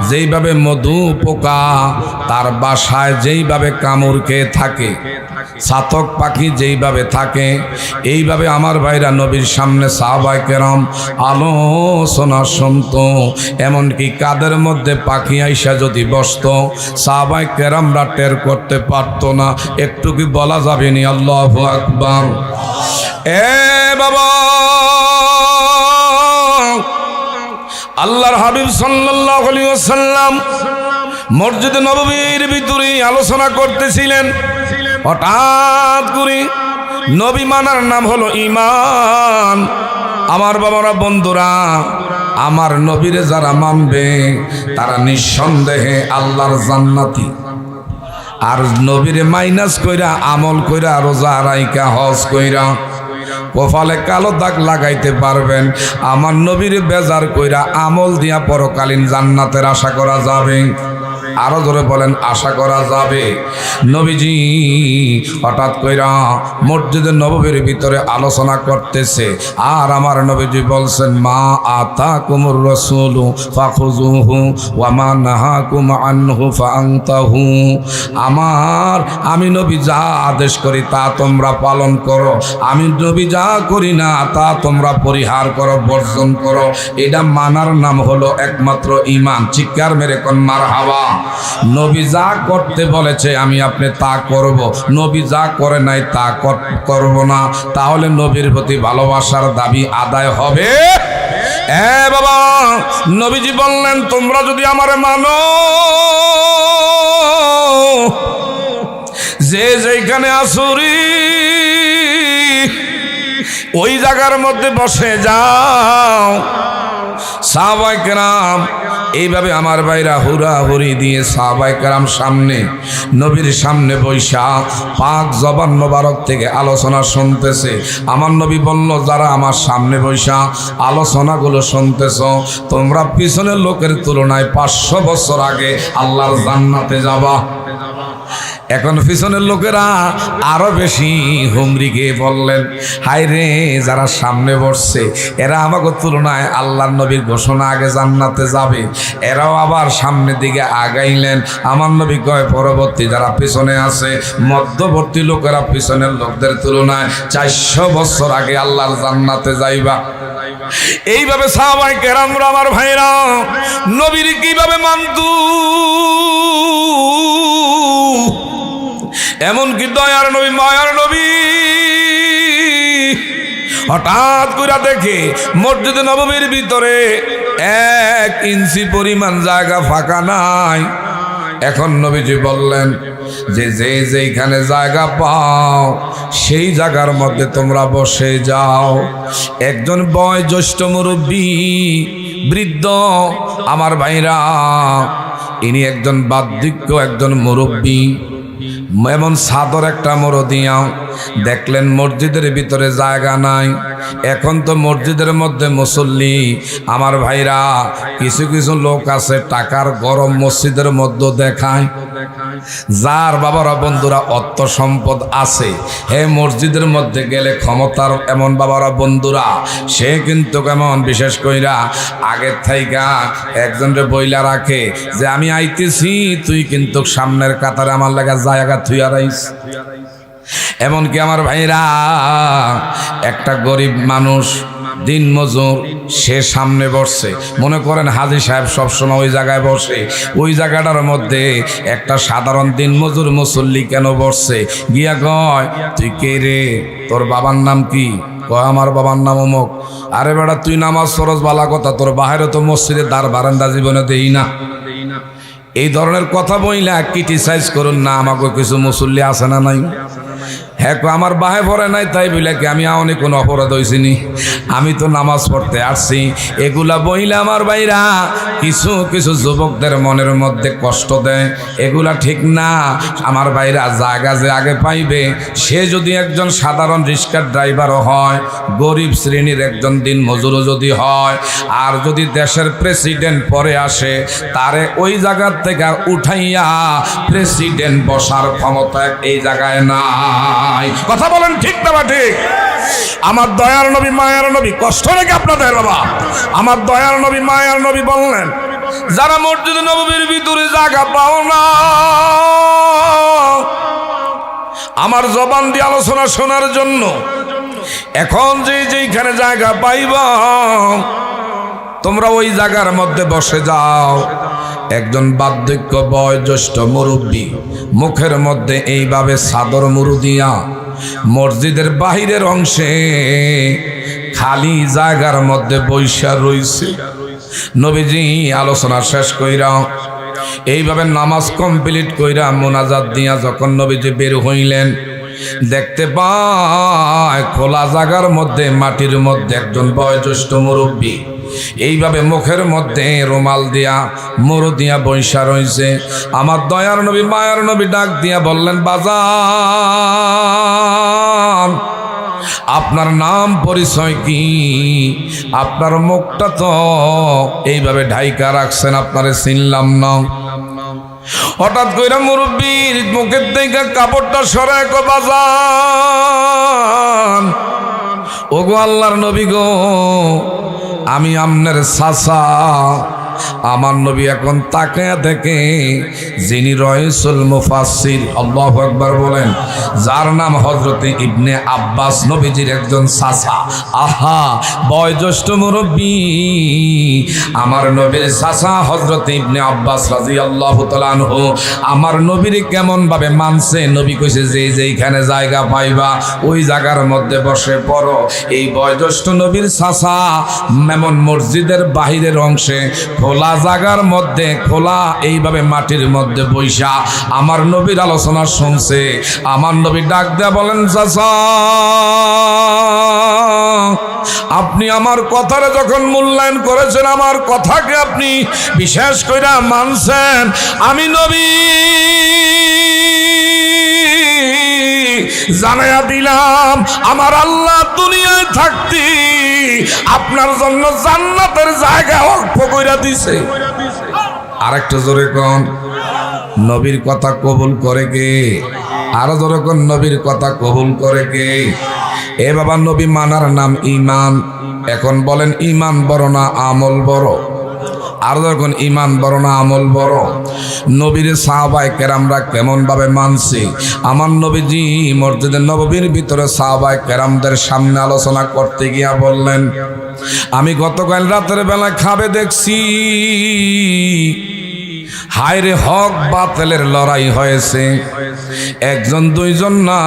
যেইভাবে মধু পোকা তার বাসায় যেইভাবে কামড় খেয়ে থাকে, ছাতক পাখি যেইভাবে থাকে, এইভাবে আমার ভাইরা নবীর সামনে সাহাবায়ে কেরাম আলোচনা শুনতো। এমনকি কাদের মধ্যে পাখি আইসা যদি বসতো সাহাবায়ে কেরামরা টের করতে পারতো না। একটু কি বলা যাবে নি আল্লাহু আকবার? এ বাবা, আল্লাহর হাবিব সাল্লাল্লাহু আলাইহি ওয়াসাল্লাম মসজিদে নববীর ভিতরে আলোচনা করতেছিলেন। হঠাৎ করে নবী মানার নাম হলো ঈমান। আমার বাবারা, বন্ধুরা, আমার নবীরে যারা মানবে তারা নিঃসন্দেহে আল্লাহর জান্নাতি। আর নবীরে মাইনাস কইরা আমল কইরা রোজা রাইকা হজ কইরা কপালে কালো দাগ লাগাইতে পারবেন, আমার নবীর বেজার কইরা আমল দিয়া পরকালীন জান্নাতের আশা করা যাবে? আরো জোরে বলেন, আশা করা যাবে? নবীজি হঠাৎ কইরা মসজিদে নববীর ভিতরে আলোচনা করতেছে, আর আমার নবীজি বলছেন, মা আতাকুমুর রাসূলু ফাখুযুহু ওয়া মা নাহাকুম আনহু ফাআনতাহু। আমি নবী যা আদেশ করি তা তোমরা পালন করো, আমি নবী যা করি না তা তোমরা পরিহার করো, বর্জন করো। এটা মানার নাম হলো একমাত্র ঈমান। চিৎকার মেরে কোন মারহাবা। নবী যা করতে বলেছে আমি আপনি তা করব, নবী যা করে নাই তা করব না, তাহলে নবীর প্রতি ভালোবাসার দাবি আদায় হবে? এ বাবা, নবীজি বললেন, তোমরা যদি আমারে মানো, যে যেখানে আসুরি ওই জায়গার মধ্যে বসে যাও। সাহাবায়ে কেরাম এইভাবে আমার ভাইরা হুড়াহুড়ি দিয়ে সাহাবায়ে কেরাম সামনে নবীর সামনে বৈশা পাক জবান মোবারক থেকে আলোচনা শুনতেছে। আমার নবী বলল, যারা আমার সামনে বৈশা আলোচনাগুলো শুনতেছ, তোমরা পিছনের লোকের তুলনায় 500 বছর আগে আল্লাহর জান্নাতে যাবা। এখন পিছনের লোকেরা আরো বেশি হুমড়ি গিয়ে বললেন, হায় রে, যারা সামনে বসছে এরা আমাকে তুলনায় আল্লাহর নবীর ঘোষণা আগে জান্নাতে যাবে, এরাও আবার সামনের দিকে আগাইলেন। আমার নবী কয়, পরবর্তী যারা পিছনে আছে, মধ্যবর্তী লোকেরা পিছনের লোকদের তুলনায় 400 বছর আগে আল্লাহর জান্নাতে যাইবা। এইভাবে সাহাবায়ে কেরামরা, আমার ভাইরা, নবীর কিভাবে মানতু, এমনকি দয়ার নবী, মায়ার নবী হঠাৎ করে দেখে মসজিদে নববীর ভিতরে 1 ইঞ্চি পরিমাণ জায়গা ফাঁকা নাই। এখন নবীজি বললেন যে যেইখানে জায়গা পাও সেই জায়গার মধ্যে তোমরা বসে যাও। একজন বয়োজ্যেষ্ঠ মুরব্বী, বৃদ্ধ, আমার ভাইরা, ইনি একজন বার্ধক্য, একজন মুরব্বী, এমন সাদর একটা মোড় দিয়া দেখলেন মসজিদের ভিতরে জায়গা নাই। এখন তো মসজিদের মধ্যে মুসল্লি, আমার ভাইরা, কিছু কিছু লোক আছে টাকার গরম মসজিদের মধ্যে দেখায়। যার বাবারা বন্ধুরা অর্থ সম্পদ আছে, হে মসজিদের মধ্যে গেলে ক্ষমতার এমন বাবারা বন্ধুরা, সে কিন্তু কেমন বিশেষ কইরা আগের থাইকা একজনকে বইলা রাখে যে আমি আইতেছি, তুই কিন্তু সামনের কাতারে আমার লাগা জায়গা থুইয়া রাইস। এমনকি আমার ভাইরা, একটা গরিব মানুষ, দিন মজুর, সে সামনে বসছে। মনে করেন হাজী সাহেব সবসময় ওই জায়গায় বসে, ওই জায়গাটার মধ্যে একটা সাধারণ দিন মজুর মুসল্লি কেন বসছে? গিয়া কয়, তুই কে রে, তোর বাবার নাম কি? কয়, আমার বাবার নাম অমুক। আরে বেটা, তুই নামাজ ফরজ বালা কথা, তোর বাহিরে তো মসজিদের দ্বার বারান্দা জীবনে দেই না। এই ধরনের কথা বইলা ক্রিটিসাইজ করুন না। আমাকে কিছু মুসল্লি আছে না নাই? হ্যাঁ, আমার বাহে পড়ে নাই তাই বলে কি আমি অনেক কোনো অপরাধ হয়েছিনি? আমি তো নামাজ পড়তে আসছি। এগুলা বইলে আমার ভাইরা কিছু কিছু যুবকদের মনের মধ্যে কষ্ট দেয়, এগুলা ঠিক না। আমার ভাইরা, জায়গা যে আগে পাইবে, সে যদি একজন সাধারণ রিক্সার ড্রাইভারও হয়, গরিব শ্রেণীর একজন দিন মজুরও যদি হয়, আর যদি দেশের প্রেসিডেন্ট পরে আসে, তারে ওই জায়গার থেকে উঠাইয়া প্রেসিডেন্ট বসার ক্ষমতা এই জায়গায় নাই। কথা বলেন ঠিক না ঠিক? আমার দয়ার নবী, মায়ার নবী, কষ্ট নাকি আপনাদের বাবা? আমার দয়ার নবী, মায়ার নবী বললেন, যারা মসজিদে নববীর ভিতরে জায়গা পাও না, আমার জবান দিয়ে আলোচনা শোনার জন্য, এখন যেইখানে জায়গা পাইবা তোমরা ওই জায়গার মধ্যে বসে যাও। একজন বার্ধক্য বয়োজ্যেষ্ঠ মুরব্বী মুখের মধ্যে এইভাবে চাদর মুড়ু দিয়া মসজিদের বাহিরের অংশে খালি জায়গার মধ্যে বৈশা রইছে। নবীজি আলোচনা শেষ কইরা এইভাবে নামাজ কমপ্লিট কইরা মোনাজাত দিয়া যখন নবীজি বের হইলেন, দেখতে পায় খোলা জায়গার মধ্যে মাটির মধ্যে একজন বয়োজ্যেষ্ঠ মুরব্বী এইভাবে মুখের মধ্যে রুমাল দিয়া মুড়ো দিয়া বৈশা রয়েছে। আমার দয়ার নবী, মায়ার নবী ডাক দিয়া বললেন, বাজান, আপনার নাম পরিচয় কি? আপনার মুখটা তো এইভাবে ঢাইকা রাখছেন, আপনারে চিনলাম না। হঠাৎ কইরা মুরব্বীর মুখের থেকে কাপড়টা সরায় কো, বাজান, ওগো আল্লাহর নবী গো, আমি আপনার চাচা। আমার নবী এখন তাকায়া দেখে যিনি রইসুল মুফাসসির, আল্লাহু আকবার বলেন, যার নাম হযরতে ইবনে আব্বাস, নবীজির একজন চাচা। আহা, বয়োজ্যেষ্ঠ মুরব্বী, আমার নবীর চাচা হযরতে ইবনে আব্বাস রাদিয়াল্লাহু তাআলা আনহু আমার নবীর কেমন ভাবে মানছে। নবী কইছে যে যেইখানে জায়গা পাইবা ওই জায়গার মধ্যে বসে পড়ো। এই বয়োজ্যেষ্ঠ নবীর চাচা এমন মসজিদের বাহিরের অংশে খোলা জায়গার মধ্যে, খোলা এইভাবে মাটির মধ্যে বৈশা আমার নবীর আলোচনা শুনছে। আমার নবী ডাক দেয়া বলেন, চাচা, আপনি আমার কথারে যখন মূল্যায়ন করেছেন, আমার কথাকে আপনি বিশেষ করে মানছেন, আমি নবী জানাইয়া দিলাম, আমার আল্লাহ দুনিয়ায় থাকতে আপনার জন্য জান্নাতের জায়গা ওয়াকফ কইরা দিছে। আরেকটু জোরে কোন, নবীর কথা কবুল করে কে? আরো যখন নবীর কথা কবুল করে কে? এ বাবা, নবী মানার নাম ঈমান। এখন বলেন ঈমান বড় না আমল বড়? আর যখন ঈমান বড় না আমল বড়? নবীর সাহাবায়ে কেরামরা কেমন ভাবে মানছে? আমার নবীজি মসজিদে নববীর ভিতরে সাহাবায়ে কেরামদের সামনে আলোচনা করতে গিয়া বললেন, আমি গতকাল রাতের বেলা খাবে দেখছি, হায়রে হক বাতিলের লড়াই হয়েছে। একজন দুইজন না,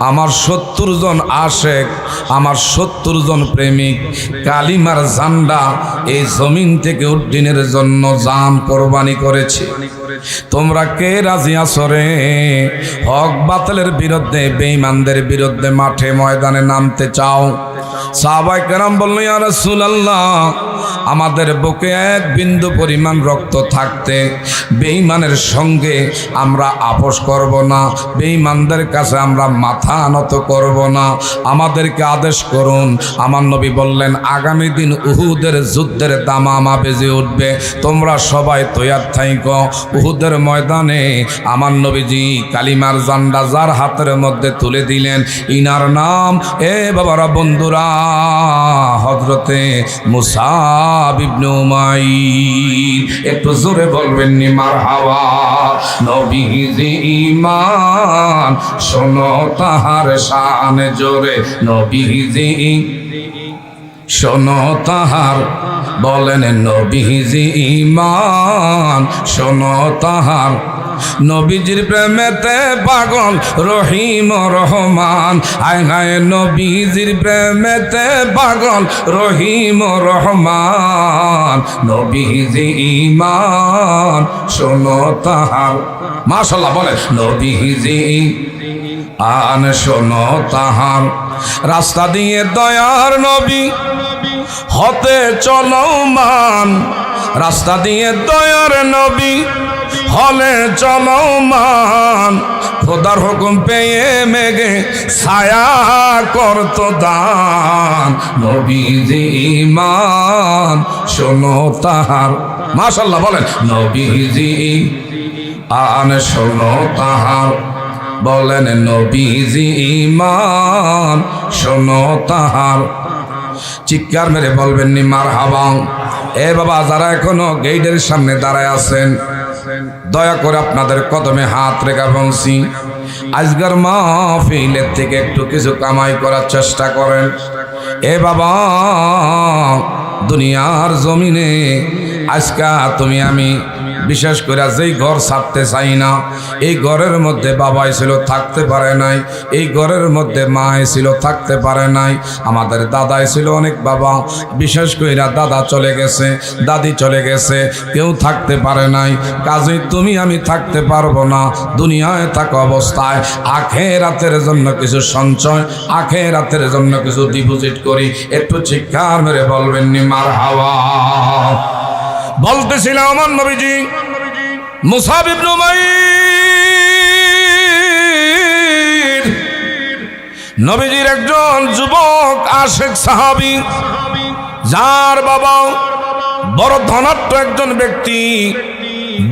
আমার ৭০ জন আশেক, আমার ৭০ জন প্রেমিক কালিমার ঝান্ডা এই জমিন থেকে উড্ডীনের জন্য জান কোরবানি করেছে। তোমরা কে রাজি আছো রে হক বাতিলের বিরুদ্ধে, বেঈমানদের বিরুদ্ধে মাঠে ময়দানে নামতে চাও? সাহাবায়ে কেরাম বললেন, ইয়া রাসূলুল্লাহ, আমাদের বুকে এক বিন্দু পরিমাণ রক্ত থাকতে বেঈমানের সঙ্গে আমরা আপোষ করব না, বেঈমানদের কাছে আমরা মাথা নত করব না, আমাদেরকে আদেশ করুন। আমার নবী বললেন, আগামী দিন উহুদের যুদ্ধের দামামা বেজে উঠবে, তোমরা সবাই তৈয়ার থাইকো। উহুদের ময়দানে আমার নবীজি কালিমার ঝান্ডা যার হাতের মধ্যে তুলে দিলেন, ইনার নাম এ বাবারা বন্ধুরা হযরতে মুসাব ইবনে উমাইর। একটু জোরে বলবেন নি মারহাবা। নবীজি ঈমান শোনো তাহার শান জোরে, নবীজি শোনো তাহার, বলেন নবীজি ঈমান শোনো তাহার। নবীজির প্রেমেতে পাগল রহিম রহমান, আয় হায় নবীজির প্রেমেতে পাগল রহিম রহমান। নবীজি ঈমান শোনো তাহার, মাশাআল্লাহ বলে নবীজি আন শোনো তাহার। রাস্তা দিয়ে দয়ার নবী হতে চলমান, রাস্তা দিয়ে দয়ার নবী হলে চলমান। খোদার হুকুম পেয়ে মেঘে ছায়া করত দান, নবীজি ঈমান শোনো তাহার। মাশাআল্লাহ বলেন নবীজি আন শোনো তাহার, বলেন নবীজি ঈমান শোনো তাহার। চিৎকার মেরে বলবেন নি মারহাবা। এ বাবা, যারা এখনো গেটের সামনে দাঁড়ায় আছেন, দয়া করে আপনাদের কদমে হাত রেখা বলছি, আজকের মাহফিলের থেকে একটু কিছু কামাই করার চেষ্টা করেন। এ বাবা, দুনিয়ার জমিনে আজকা তুমি আমি বিশেষ করে যেই ঘর ছাড়তে চাই না, এই ঘরের মধ্যে বাবাই ছিল থাকতে পারে নাই, এই ঘরের মধ্যে মাই ছিল থাকতে পারে নাই, আমাদের দাদাই ছিল অনেক বাবা, বিশেষ করে দাদা চলে গেছে, দাদি চলে গেছে, কেউ থাকতে পারে নাই। কাজেই তুমি আমি থাকতে পারবো না। দুনিয়ায় থাকা অবস্থায় আখিরাতের জন্য কিছু সঞ্চয়, আখিরাতের জন্য কিছু ডিপোজিট করি। একটু চিৎকার মেরে বলবেন নি মারহাবা। বলতেছিলাম আমার নবীজি মুসাব ইবনে উমাইর নবীজির একজন যুবক আশেক সাহাবী, যার বাবা বড় ধনাঢ্য একজন ব্যক্তি,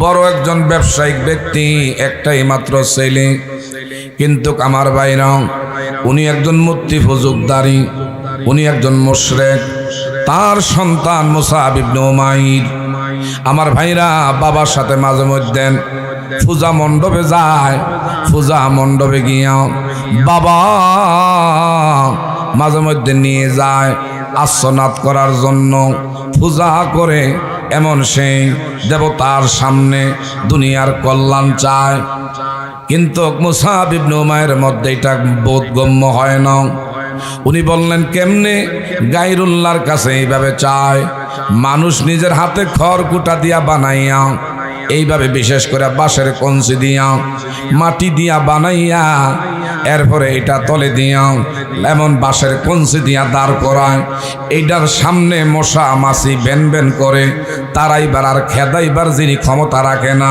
বড় একজন ব্যবসায়িক ব্যক্তি, একটাই মাত্র ছেলে। কিন্তু আমার ভাইরা, উনি একজন মূর্তি পূজকদারী, উনি একজন মুশরিক। তার সন্তান মুসাব ইবনে উমাইর, আমার ভাইরা বাবার সাথে মাঝে মধ্যে পূজা মণ্ডপে যায়। পূজা মণ্ডপে গিয়া বাবা মাঝে মধ্যে নিয়ে যায় আর্চনাদ করার জন্য, পূজা করে। এমন সেই দেবতার সামনে দুনিয়ার কল্যাণ চায়। কিন্তু মুসাব ইবনে উমাইরের মধ্যে এটা বোধগম্য হয় না। উনি বললেন, কেমনে গায়রুল্লাহর কাছে এইভাবে চায়? মানুষ নিজের হাতে খড়কুটা দিয়া বানাইয়া, এইভাবে বিশেষ করে বাঁশের কঞ্চি দিয়া, মাটি দিয়া বানাইয়া, এরপরে এটা তলে দিয়া এমন বাঁশের কঞ্চি দিয়া দাঁড় করায়। এইটার সামনে মশা মাছি বেন বেন করে, তারাইবার আর খেদাইবার যিনি ক্ষমতা রাখে না,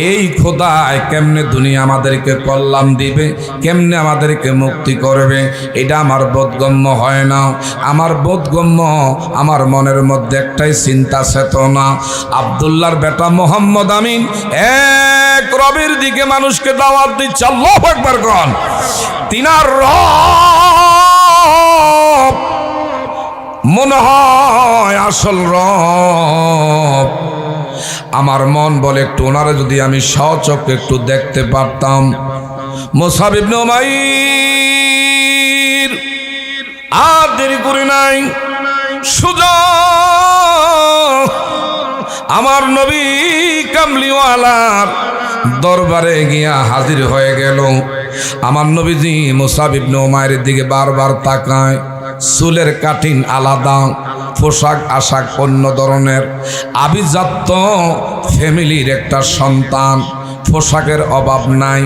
এই খোদায় কেমনে দুনিয়া আমাদেরকে কল্যাণ দিবে, কেমনে আমাদেরকে মুক্তি করবে, এটা আমার বোধগম্য হয় না। আমার বোধগম্য, আমার মনের মধ্যে একটাই চিন্তা চেতনা, আব্দুল্লাহর বেটা মোহাম্মদ মোহাম্মদ আমিন এক রবের দিকে মানুষকে দাওয়াত দিচ্ছে। আল্লাহু আকবার কোন। তিনার রব মনে হয় আসল রব। আমার মন বলে একটু ওনারা যদি আমি স্বচক্ষে একটু দেখতে পারতাম। মুসআব ইবনে উমাইর আর দেরি করে নাই, সুজা আমার নবী কামলিওয়ালার দরবারে গিয়া হাজির হয়ে গেল। আমার নবীজি মুসআব ইবনে উমাইরের দিকে বারবার তাকায়। চুলের কাটিং আলাদা, পোশাক আশাক অন্য ধরনের, আভিজাত্য ফ্যামিলির একটা সন্তান, পোশাকের অভাব নাই।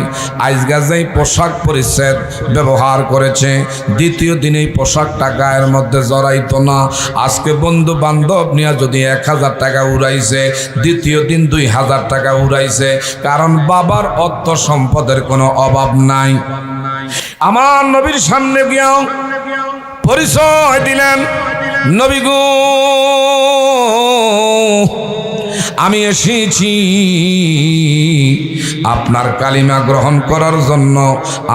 আজকে যেই পোশাক পরিচ্ছদ ব্যবহার করেছে, দ্বিতীয় দিনেই পোশাকটা গায়ের মধ্যে জড়াইতো না। আজকে বন্ধু বান্ধব নিয়ে যদি 1000 টাকা উড়াইছে, দ্বিতীয় দিন 2000 টাকা উড়াইছে, কারণ বাবার অর্থ সম্পদের কোনো অভাব নাই। আমার নবীর সামনে গিয়াও পরিচয় দিলেন, নবী গো আমি এসেছি আপনার কালিমা গ্রহণ করার জন্য।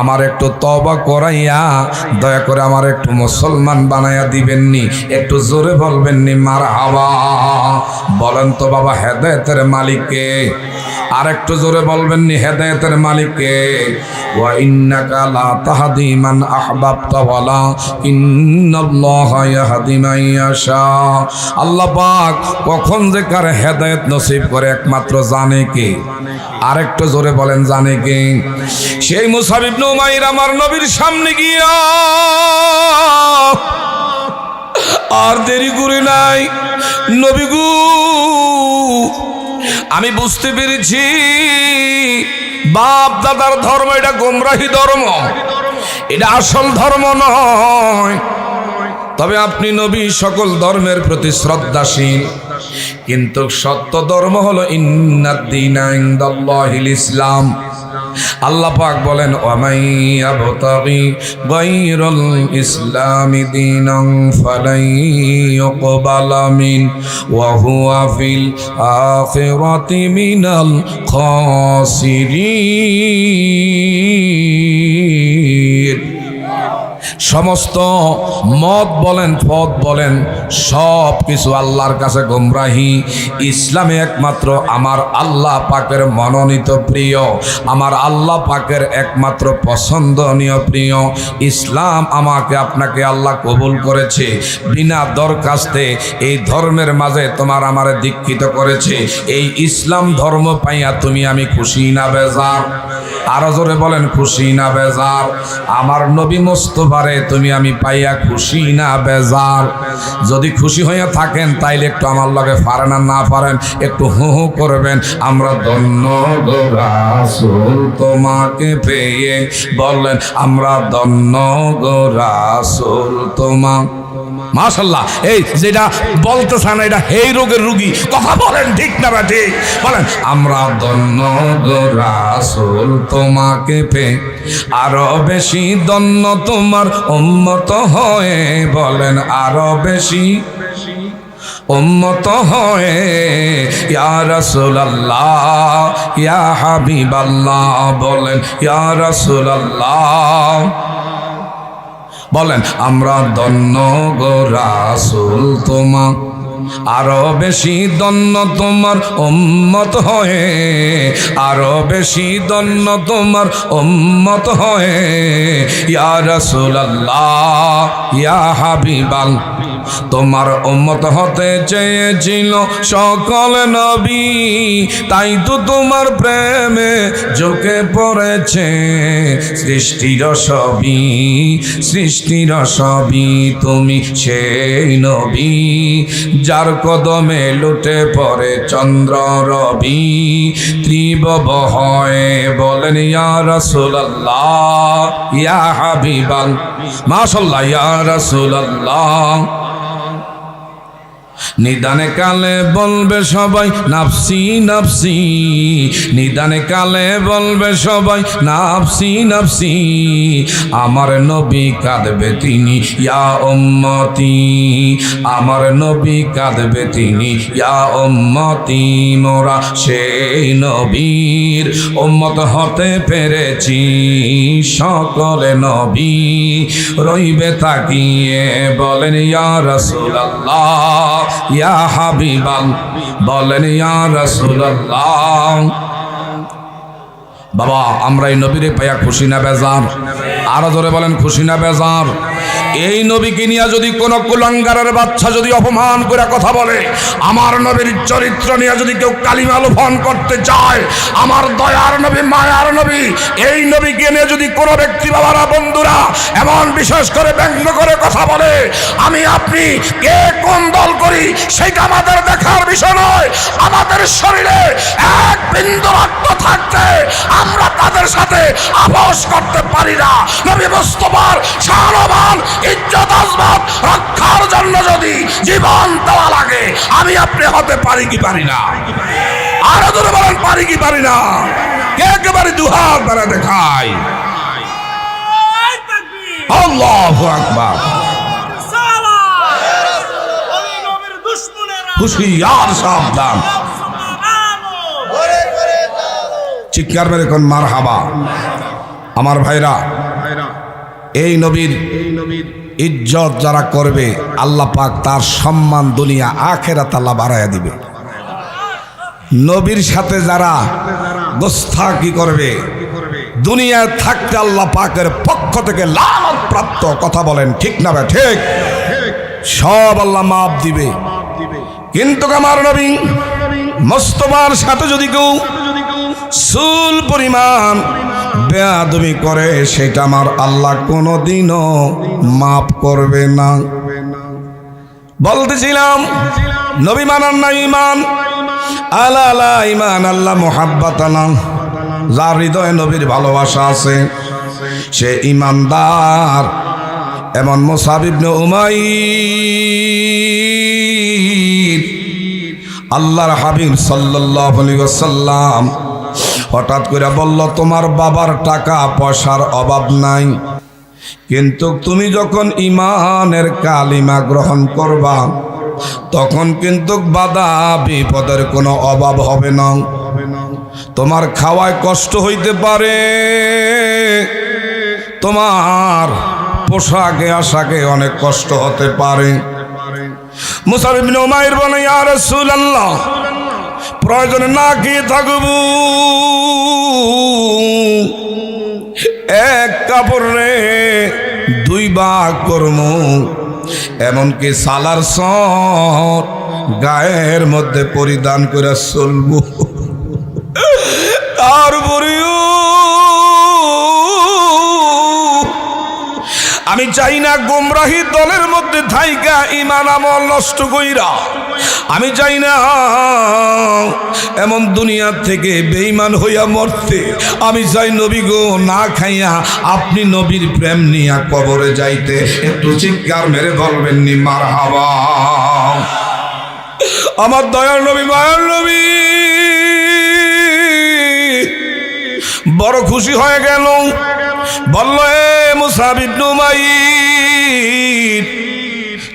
আমার একটু তওবা করাইয়া দয়া করে আমার একটু মুসলমান বানাইয়া দিবেননি? একটু জোরে বলবেননি মারহাবা? বলেন তো বাবা, হেদায়েতের মালিককে? আর একটু জোরে বলবেননি হেদায়েতের মালিককে? ওয়া ইন্নাকা লা তাহদি মান আহবাবতা ওয়ালা ইন্নাল্লাহা ইয়াহদি মান ইয়াশা। আল্লাহ পাক কখন যে কার হেদায়েত নসিব করে একমাত্র জানে কে। আর একটু জোরে বলেন জানে কে? সেই মুসআব ইবনে উমাইর আমার নবীর সামনে গিয়া আর দেরি করে নাই, নবী গো আমি বুঝতে পেরেছি বাপ দাদার ধর্ম এটা গোমরাহি ধর্ম, এটা আসল ধর্ম নয়। তবে আপনি নবী সকল ধর্মের প্রতি শ্রদ্ধাশীল, কিন্তু সত্য ধর্ম হলো ইন্নাদ-দীনা ইনদাল্লাহিল ইসলাম। আল্লাহ পাক বলেন ওয়ামাইয়াবতাগি গায়রাল ইসলামি দীনান ফালাই ইউকবালা মিন ওয়া হুয়া ফিল আখিরাতি মিনাল খাসিরিন। সমস্ত মত বলেন পথ বলেন সব কিছু আল্লাহর কাছে গোমরাহি। ইসলামে একমাত্র আমার আল্লাহ পাকের মনোনীত প্রিয়, আমার আল্লাহ পাকের একমাত্র পছন্দনীয় প্রিয় ইসলাম আমাকে আপনাকে আল্লাহ কবুল করেছে। বিনা দরখাস্তে এই ধর্মের মাঝে তোমার আমারে দীক্ষিত করেছে। এই ইসলাম ধর্ম পাইয়া তুমি আমি খুশি না বেজার? আরো জোরে বলেন খুশি না বেজার? আমার নবী মুস্তাফারে তুমি আমি পাইয়া খুশি না বেজার? যদি খুশি হইয়া থাকেন তাইলে একটু আমার লগে পারেন আর না পারেন একটু হু হু করবেন। আমরা ধন্য গো রাসূল তোমাকে পেয়ে, বলেন আমরা ধন্য গো রাসূল তোমাকে। মাশাআল্লাহ, এই যেটা বলতেছেন এটা এই রোগের রুগী, কথা বলেন ঠিক না ঠিক? বলেন আমরা ধন্য গো রাসূল তোমাকে পেয়ে, আরো বেশি ধন্য তোমার উম্মত হয়ে। বলেন আরো বেশি উম্মত হয়ে। ইয়া রাসূলুল্লাহ ইয়া হাবিবাল্লাহ, বলেন ইয়া রাসূলুল্লাহ। বলেন আমরা ধন্য গো রাসূল তোমার, আরো বেশি ধন্য তোমার উম্মত হয়ে, আরো বেশি ধন্য তোমার উম্মত হয়ে। ইয়া রাসূলুল্লাহ ইয়া হাবিবাল্লাহ, তোমার উম্মত হতে চেয়েছিল সকল নবী, তাই তো তোমার প্রেমে ঝুঁকে পড়েছে সৃষ্টির সবই, সৃষ্টির সবই তুমি সেই নবী, যার কদমে লুটে পড়ে চন্দ্র রবি ত্রিভুব হয়। বলেন ইয়া রাসূলুল্লাহ ইয়া হাবিবাল্লাহ। মাশাআল্লাহ ইয়া রাসূলুল্লাহ। নিদানে কালে বলবে সবাই নাফসি নাফসি, নিদানে কালে বলবে সবাই নাফসি নাফসি। আমার নবী কাঁদবে তিনি ইয়া উম্মতি, আমার নবী কাঁদবে তিনি ইয়া উম্মতি। মোরা সেই নবীর উম্মত হতে পেরেছি, সকলে নবী রইবে তাকিয়ে বলেন ইয়া রাসূলুল্লাহ ইয়া হাবিবাল্লাহ, বলেন ইয়া রাসূলুল্লাহ। বাবা আমরা এই নবীরে পাইয়া খুশি না বেজার? আরো জোরে বলেন খুশি না বেজার? এই নবীকে নিয়ে যদি কোনো কুলাঙ্গারের বাচ্চা যদি অপমান করে কথা বলে, আমার নবীর চরিত্র নিয়ে যদি কেউ কালিমা লোভন করতে চায়, আমার দয়ার নবী মায়ার নবী এই নবীকে নিয়ে যদি কোনো ব্যক্তি বাবারা বন্ধুরা এমন বিশেষ করে ব্যঙ্গ করে কথা বলে, আমি আপনি কে কোন দল করি সেটা আমাদের দেখার বিষয় নয়। আমাদের শরীরে এক বিন্দু রক্ত থাকতে আমরা তাদের সাথে আপোষ করতে পারি না। নবী মুস্তাফার শানবান ইজ্জত আজমত রক্ষার জন্য যদি জীবন দেওয়া লাগে, আমি আপনি হতে পারি কি পারি না? আরো জোরে বলেন পারি কি পারি না? কে একেবারে দুহাত বেড়া দেখায়। আল্লাহু আকবার। হুশিয়ার সাবধান। চিৎকার মেরে কোন মারহাবা। আমার ভাইরা, এই নবীর ইজ্জত যারা করবে আল্লাহ পাক তার সম্মান দুনিয়া আখিরাত আল্লাহ বাড়াইয়া দিবে। নবীর সাথে যারা গোস্তাকি করবে দুনিয়ায় থাকতে আল্লাহ পাকের পক্ষ থেকে লানত প্রাপ্ত, কথা বলেন ঠিক না ভাই? ঠিক। সব আল্লাহ মাফ দিবে। কিন্তু আমার নবী মুস্তাফার সাথে যদি কেউ চুল পরিমাণ বেয়াদবি করে, সেটা আমার আল্লাহ কোনোদিনও মাফ করবে না। বলতেছিলাম নবী মানার না ইমান, আলা আলা ইমান আল্লাহ মুহাব্বাত আলা। যার হৃদয়ে নবীর ভালোবাসা আছে সে ইমানদার। এমন মুসাব ইবনে উমাইর আল্লাহর হাবিব সাল্লাল্লাহু আলাইহি ওয়াসাল্লাম হঠাৎ করে বলল, তোমার বাবার টাকা পয়সার অভাব নাই, কিন্তু তুমি যখন ইমানের কালিমা গ্রহণ করবা তখন কিন্তু বাধা বিপদের কোনো অভাব হবে না। তোমার খাওয়ায় কষ্ট হইতে পারে, তোমার পোশাকে আশাকে অনেক কষ্ট হতে পারে। মুসাব ইবনে উমাইর বলে, ইয়া রাসূলুল্লাহ, প্রয়োজনে না খেয়ে থাকব, এক কাপড়ে দুই ভাগ করব, এমনকি সালার সর গায়ের মধ্যে পরিধান করে চলব। তারপরেও আমি চাই না গোমরাহি দলের মধ্যে থাইকা ইমান আমল নষ্ট কইরা, আমি চাই না এমন দুনিয়া থেকে বেঈমান হইয়া মরতে। আমি চাই নবী গো না খাইয়া আপনি নবীর প্রেম নিয়া কবরে যাইতে। একটু চিৎকার মেরে বলবেন নি মারহাবা। আমার দয়ার নবী মায়ার নবী বড় খুশি হয়ে গেল। বলল, এ মুসাব ইবনে উমাইর,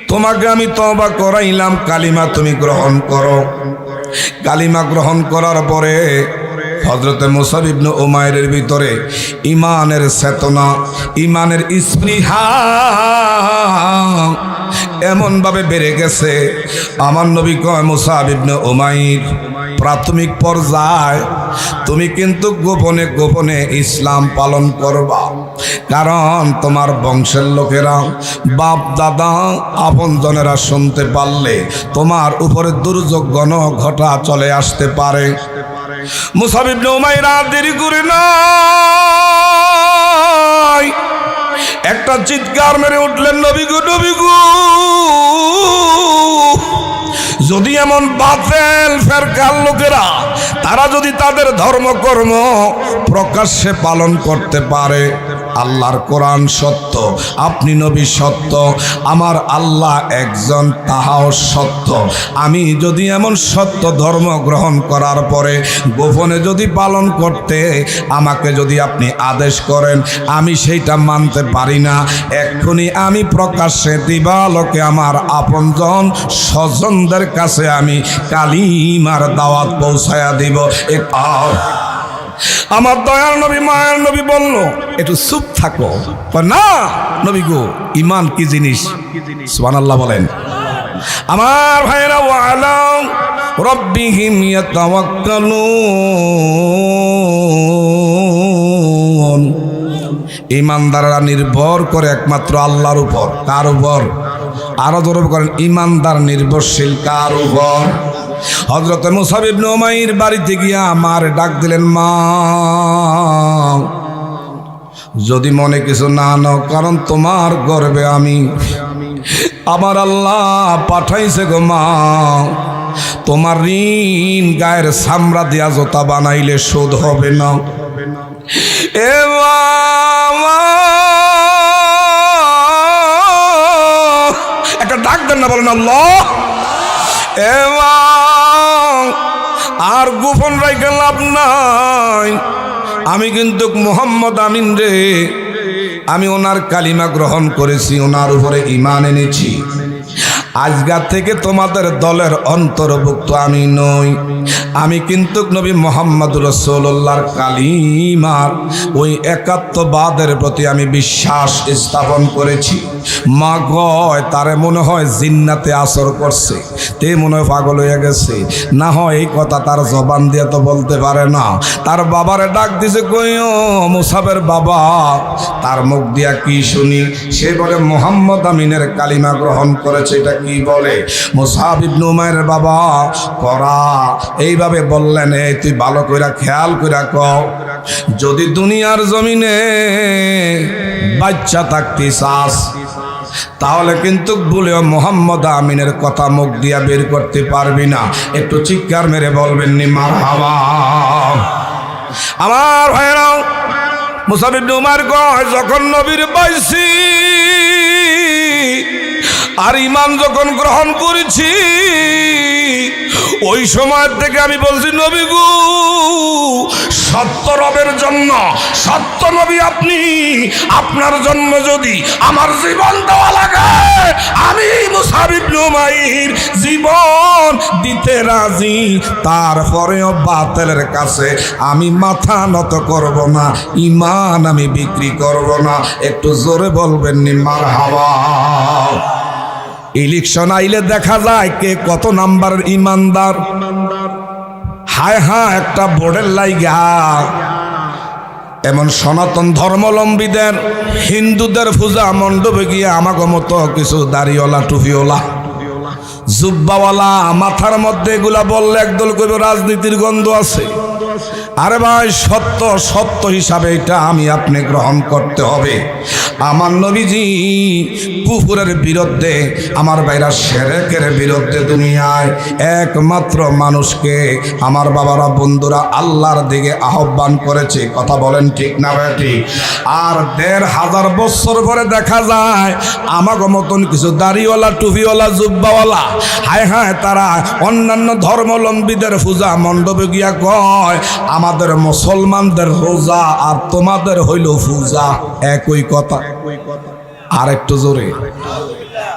তোমাকে আমি তওবা করাইলাম, কালিমা তুমি গ্রহণ করো। কালিমা গ্রহণ করার পরে হযরতে মুসাব ইবনে উমাইরের ভিতরে ইমানের চেতনা, ইমানের স্পৃহা এমন ভাবে বেড়ে গেছে। আমার নবী কয়, মুসাব ইবনে উমাইর, প্রাথমিক পর্যায়ে তুমি কিন্তু গোপনে গোপনে ইসলাম পালন করবা, কারণ তোমার বংশের লোকেরা, বাপ দাদা আপনজনেরা শুনতে পারলে তোমার উপরে দুর্যোগ ঘটা চলে আসতে পারে। মুসাব ইবনে উমাইর আর দেরি করে নাই, একটা চিৎকার মেরে উঠলেন, নবী গো, নবী গো, যদি এমন বাতিল ফেরকার লোকেরা তারা যদি তাদের ধর্মকর্ম প্রকাশ্যে পালন করতে পারে, আল্লাহর কোরআন সত্য, আপনি নবী সত্য, আমার আল্লাহ একজন তাহাও সত্য। আমি যদি এমন সত্য ধর্ম গ্রহণ করার পরে গোপনে যদি পালন করতে আমাকে যদি আপনি আদেশ করেন, আমি সেইটা মানতে পারি না। এক্ষুনি আমি প্রকাশ্যে দিবালোকে আমার আপনজন স্বজনদের কাছে আমি কালিমার দাওয়াত পৌঁছায়া দিব। আমার দয়াল নবী মায়ের নবী বলল একটু চুপ থাকো। না নবী গো, ঈমান কি জিনিস? সুবহানাল্লাহ বলেন। আমার ভাইরা, ওয়ালা রাব্বিহিম ইয়াতাওয়াক্কালুন, ঈমানদাররা নির্ভর করে একমাত্র আল্লাহর উপর। কার উপর? আরো জোরে করেন, ঈমানদার নির্ভরশীল কার উপর? হযরত মুসাব ইবনে উমাইর বাড়িতে গিয়া আমার ডাক দিলেন, মা যদি মনে কিছু না নাও, কারণ তোমার গর্বে আমি, আমার আল্লাহ পাঠাইছে গো মা, তোমার ঋণ গায়ের চামড়া দিয়া জোতা বানাইলে শোধ হবে না। এ মা, একটা ডাক দেন না, বলেন আল্লাহ। এ মা, আর গোপন রাইখা লাভ নাই, আমি কিন্তু মোহাম্মদ আমিন রে, আমি ওনার কালিমা গ্রহণ করেছি, ওনার উপরে ঈমান এনেছি। আজগার থেকে তোমাদের দলের অন্তর্ভুক্ত আমি নই, আমি কিন্তু নবী মোহাম্মদ রাসূলুল্লাহর কালিমার ওই একাত্মবাদের প্রতি আমি বিশ্বাস স্থাপন করেছি। মা গয় তারে মনে হয় জিন্নাতে আসর করছে, তে মনে হয় পাগল হয়ে গেছে, না হয় এই কথা তার জবান দিয়ে তো বলতে পারে না। তার বাবারে ডাক দিছে, কইও মুসাবের বাবা, তার মুখ দিয়া কি শুনি? সে বলে মোহাম্মদ আমিনের কালিমা গ্রহণ করেছে। এটা কি বলে? মুসাব ইবনে উমাইরের বাবা করা এইভাবে বললেন, এই তুই ভালো কইরা খেয়াল কইরা কও, যদি দুনিয়ার জমিনে বাচ্চা থাকতে চাস তাহলে কিন্তু ভুলেও মোহাম্মদ আমিনের কথা মুখ দিয়া বের করতে পারবি না। একটু চিৎকার মেরে বলবেন নি মারহাবা। আমার ভাইরা, মুসাব ইবনে উমাইর কয়, যখন নবীর পাইছি আর ঈমান যখন গ্রহণ করেছি, ওই সময় থেকে আমি বলছি, নবী গো, সত্য রবের জন্য, সত্য নবী আপনি, আপনার জন্য যদি আমার জীবন দেওয়া লাগে, আমি মুসাব ইবনে উমাইর জীবন দিতে রাজি। তারপরেও বাতিলের কাছে আমি মাথা নত করব না, ঈমান আমি বিক্রি করব না। একটু জোরে বলবেন নি মারহাবা। ইলেকশন আইলে দেখা যায় কে কত নাম্বারের ইমানদার। হায় হায়, একটা বোর্ডের লাইগা এমন সনাতন ধর্মাবলম্বীদের, হিন্দুদের পূজা মণ্ডপে গিয়ে আমাকে মতো কিছু দাড়িওয়ালা, টুপিওয়ালা, জুব্বাওয়ালা, মাথার মধ্যে এগুলা বললে একদল কইব রাজনীতির গন্ধ আছে। আরে ভাই, সত্য সত্য হিসাবে এটা আমি আপনি গ্রহণ করতে হবে। আমার নবীজি কুফরের বিরুদ্ধে, আমার ভাইরা শিরকের বিরুদ্ধে দুনিয়ায় একমাত্র মানুষকে, আমার বাবারা বন্ধুরা, আল্লাহর দিকে আহ্বান করেছে। কথা বলেন ঠিক না ভাই? ঠিক। আর ১৫০০ বছর পরে দেখা যায় আমাকে মতন কিছু দাড়িওয়ালা, টুপিওয়ালা, জুব্বাওয়ালা, হায় হায়, তারা অন্যান্য ধর্মাবলম্বীদের পূজা মণ্ডপে গিয়া কয়, আমাদের মুসলমানদের রোজা আর তোমাদের হইল পূজা। একই কথা। আর একটু জোরে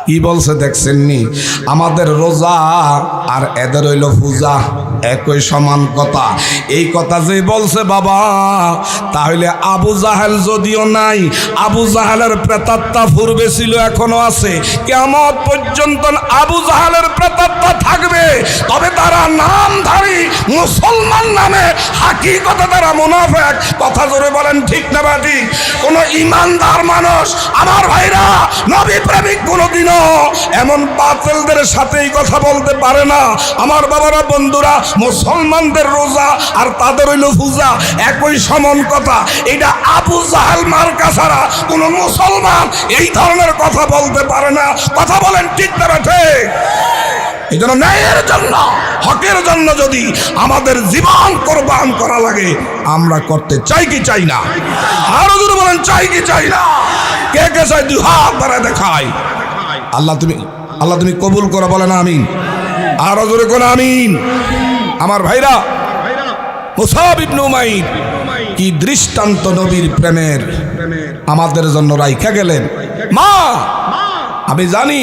কি বলছে দেখছেন নি? আমাদের রোজা আর এদের হইল পূজা, একই সমান কথা। এই কথা যে বলছে বাবা, তাহলে আবু জাহেল যদিও নাই, আবু জাহেলের প্রেতাত্মা পূর্বে ছিল, এখনো আছে, কিয়ামত পর্যন্ত আবু জাহেলের প্রেতাত্মা থাকবে। তবে তারা নামধারী মুসলমান নামে, হাকিকতে তারা মুনাফিক। কথা জোরে বলেন ঠিক না বাটি? কোন ইমানদার মানুষ, আমার ভাইরা, নবী প্রেমিক কোনদিনও এমন বাতিলদের সাথেই কথা বলতে পারে না। আমার বাবারা বন্ধুরা, মুসলমানদের রোজা আর তাদের হইল পূজা, একই সমান কথা। এটা আবু জাহেল মার্কা ছাড়া কোন মুসলমান এই ধরনের কথা বলতে পারে না। কথা বলেন ঠিক না ঠিক? এই জন্য ন্যায়ের জন্য, হকের জন্য যদি আমাদের জীবন কোরবান করা লাগে, আমরা করতে চাই কি চাই না? আরো যদি বলেন চাই কি চাই না? কে কে চাই? দুই হাত বাড়ায় দেখাই। আল্লাহ তুমি কবুল করো, বলেন আমিন। আরো জোরে কোন আমিন। আমার ভাইরা, মুসাব ইবনে উমাইর কি দৃষ্টান্ত নবীর প্রেমের আমাদের জন্য রাইখা গেলেন। মা, আমি জানি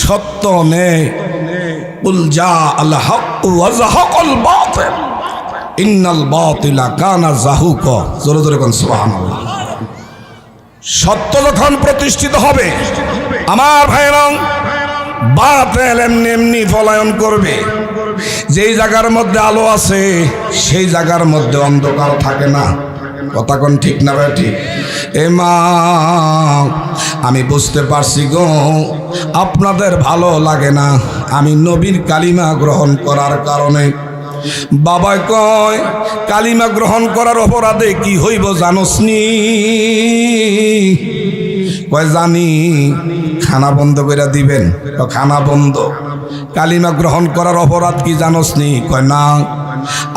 সত্য নেই, কুল জা আল হক ওয়া যাহাকাল বাতিল ইন্নাল বাতিলা কানা যাহুকা। জোরে জোরে কোন সুবহানাল্লাহ। সত্য যখন প্রতিষ্ঠিত হবে, আমার ভাইরা, বাতিল এমনি এমনি পলায়ন করবে। যেই জায়গার মধ্যে আলো আছে সেই জায়গার মধ্যে অন্ধকার থাকে না। কথা কোন ঠিক না ভাই? ঠিক। এ মা, আমি বুঝতে পারছি গো, আপনাদের ভালো লাগে না আমি নবীর কালিমা গ্রহণ করার কারণে। বাবা কয়, কালিমা গ্রহণ করার অপরাধে কি হইব জানোসনি? কয় জানি। খানা বন্ধ করে দিবেন? খানা বন্ধ। কালিমা গ্রহণ করার অপরাধ কি জানোসনি? কয় না।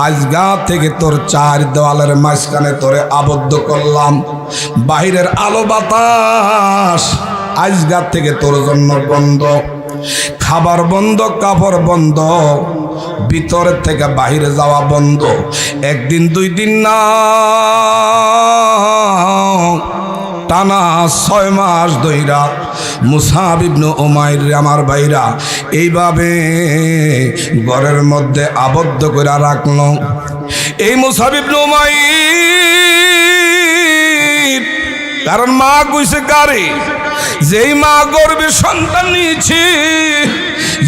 আজগা থেকে তোর চার দেওয়ালের মাঝখানে তোরে আবদ্ধ করলাম, বাহিরের আলো বাতাস আজগা থেকে তোর জন্য বন্ধ, খাবার বন্ধ, কাপড় বন্ধ, ভিতরের থেকে বাহিরে যাওয়া বন্ধ। একদিন দুই দিন না, টানা 6 মাস ধইরা মুসাব ইবনে উমাইর আমার ভাইরা এইভাবে ঘরের মধ্যে আবদ্ধ করে রাখল। এই মুসাব ইবনে উমাইর, কারণ মা কইছে কারে, যেই মা গর্ভে সন্তান নিয়েছে,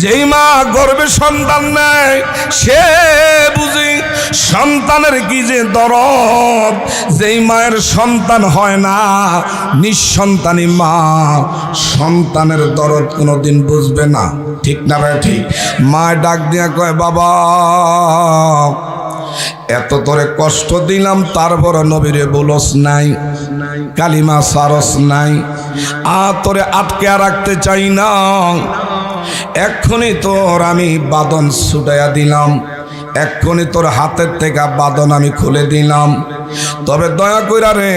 যেই মা গর্ভে সন্তান নেয় সে বুঝি সন্তানের কি যে দরদ। যেই মায়ের সন্তান হয় না, নিঃসন্তানী মা সন্তানের দরদ কোনোদিন বুঝবে না। ঠিক না ভাই? ঠিক। মা ডাক দিয়া কয়, বাবা এত তোরে কষ্ট দিলাম, তারপর নবীরে বলস নাই, কালিমা সারস নাই, তোরে আটকে রাখতে চাই না। এক্ষুনি তোর আমি বাঁধন ছুটাইয়া দিলাম, এক্ষুনি তোর হাতের থেকে বাঁধন আমি খুলে দিলাম। তবে দয়া কইরা রে,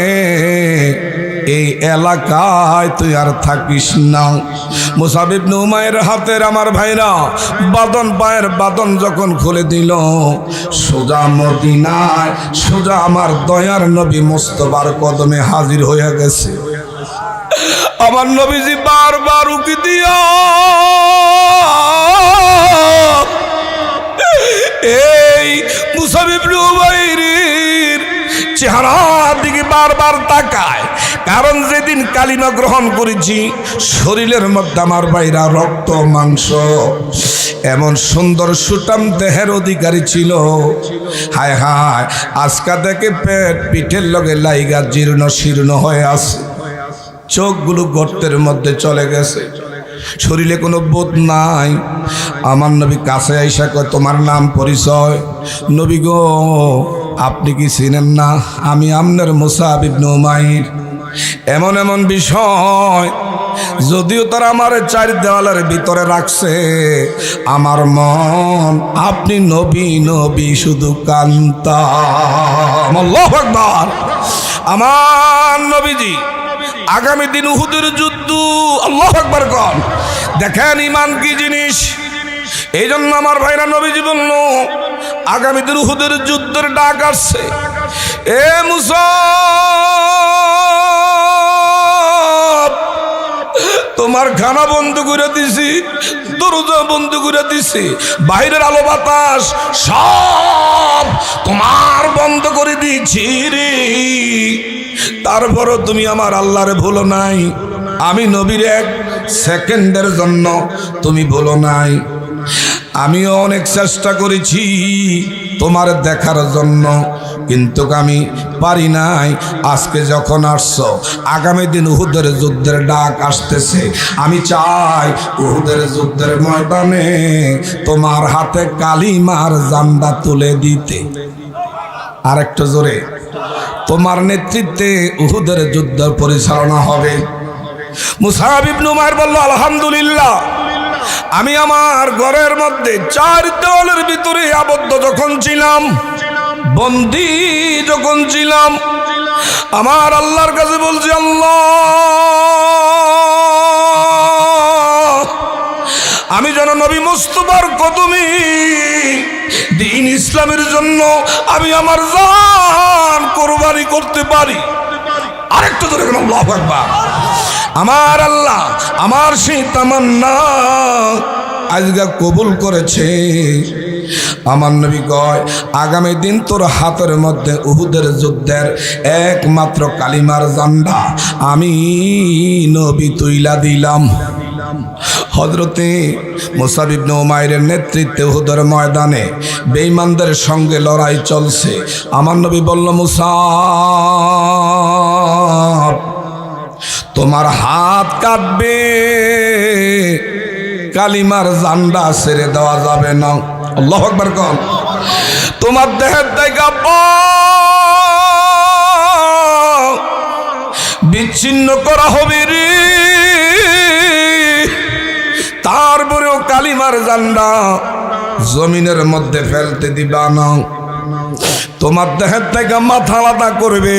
এই এলাকায় তুই আর থাকিস না। মুসাব ইবনে উমাইর হাতের আমার ভাইরা বাঁধন, পায়ের বাঁধন যখন খুলে দিল, সোজা মদিনায়, সোজা আমার দয়ার নবী মুস্তাফার কদমে হাজির হয়ে গেছে। আমার নবীজি বারবার উকি দিয়া এই মুসাব ইবনে উমাইরের চেহারার দিকে বারবার তাকায়। কারণ যেদিন কালিমা গ্রহণ করেছি, শরীরের মধ্যে আমার বাইরা রক্ত মাংস, এমন সুন্দর সুটাম দেহের অধিকারী ছিল। হায় হায়, আজকা দেখে পেট পিঠের লগে লাইগা জীর্ণ শীর্ণ হয়ে আছে, চোখগুলো গর্তের মধ্যে চলে গেছে, শরীরে কোনো বোধ নাই। আমার নবী কাছে আইসা কয়, তোমার নাম পরিচয়? নবী গো, আপনি কি চিনেন না? আমি আপনার মুসাব ইবনে উমাইর। এমন এমন বিষয়, যদিও তারা আমার চার দেওয়ালের ভিতরে রাখছে, আমার মন আপনি নবী নবী শুধু কান্তাম। আল্লাহু আকবার। আমার নবীজি আগামী দিন উহুদের যুদ্ধ, আল্লাহু আকবার কর। দেখেন ইমান কি জিনিস। এই জন্য আমার ভাইরা নবীজি বলল, আগামী দিন উহুদের যুদ্ধের ডাক আসছে। এ মুসাব, তোমার খানা বন্ধ করে দিছি, দরজা বন্ধ করে দিছি, বাইরের আলো বাতাস সব তোমার বন্ধ করে দিয়েছি রে। তারপরও তুমি আমার আল্লাহরে ভুলো নাই, আমি নবীর 1 সেকেন্ডের জন্য তুমি ভুলো নাই। আমিও অনেক চেষ্টা করেছি তোমার দেখার জন্য, কিন্তু আমি পারি নাই। আজকে যখন আসছো, আগামী দিন উহুদের যুদ্ধের ডাক আসতেছে, আমি চাই উহুদের যুদ্ধের ময়দানে তোমার হাতে কালিমার জান্ডা তুলে দিতে। আরেকটু জোরে, তোমার নেতৃত্বে উহুদের যুদ্ধ পরিচালনা হবে। মুসাব ইবনে উমাইর বলল, আলহামদুলিল্লাহ, আমি আমার ঘরের মধ্যে 4 দেওয়ালের ভিতরে আবদ্ধ যখন ছিলাম, বন্দী যখন ছিলাম, আমার আল্লাহর কাছে বলছি, আল্লাহ আমি যেন নবী মুস্তাফার কদমে দ্বীন ইসলামের জন্য আমি আমার জান কুরবানি করতে পারি। আরেকটু ধরে গেলাম, আল্লাহু আকবার। আমার আল্লাহ আমার সেই তামান্না আজকে কবুল করেছে। আমার নবী কয়, আগামী দিন তোর হাতের মধ্যে উহুদের যুদ্ধের একমাত্র কালিমার জান্ডা আমি নবী তুইলা দিলাম। হযরতে মুসাব ইবনে উমাইরের নেতৃত্বে উহুদের ময়দানে বেঈমানদের সঙ্গে লড়াই চলছে। আমার নবী বলল, মুসাব তোমার হাত কাটবে, কালিমার জান্ডা ছেড়ে দেওয়া যাবে না। আল্লাহু আকবার কোন। তোমার দেহের জায়গা বিচ্ছিন্ন করা হবে রে, তারপরেও কালিমার জান্ডা জমিনের মধ্যে ফেলতে দিবা না। তোমার দেহের থেকে মাথা আলাদা করবে।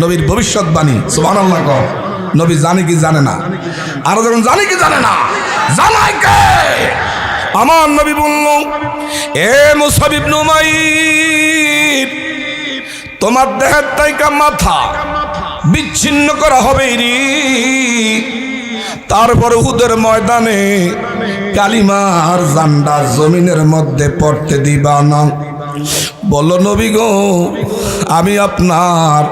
নবীর ভবিষ্যৎবাণী, সুবহানাল্লাহ। নবী জানে কি জানে না? আর যখন জানে কি জানে না, জানাই কে? আমার নবী বলল, এ মুসাব ইবনে উমাইর, তোমার দেহের থেকে মাথা বিচ্ছিন্ন করা হবে রে, তারপর উহুদের ময়দানে কালিমার জান্ডা জমিনের মধ্যে পড়তে দিবা না। বলো নবী গো, আমি আপনার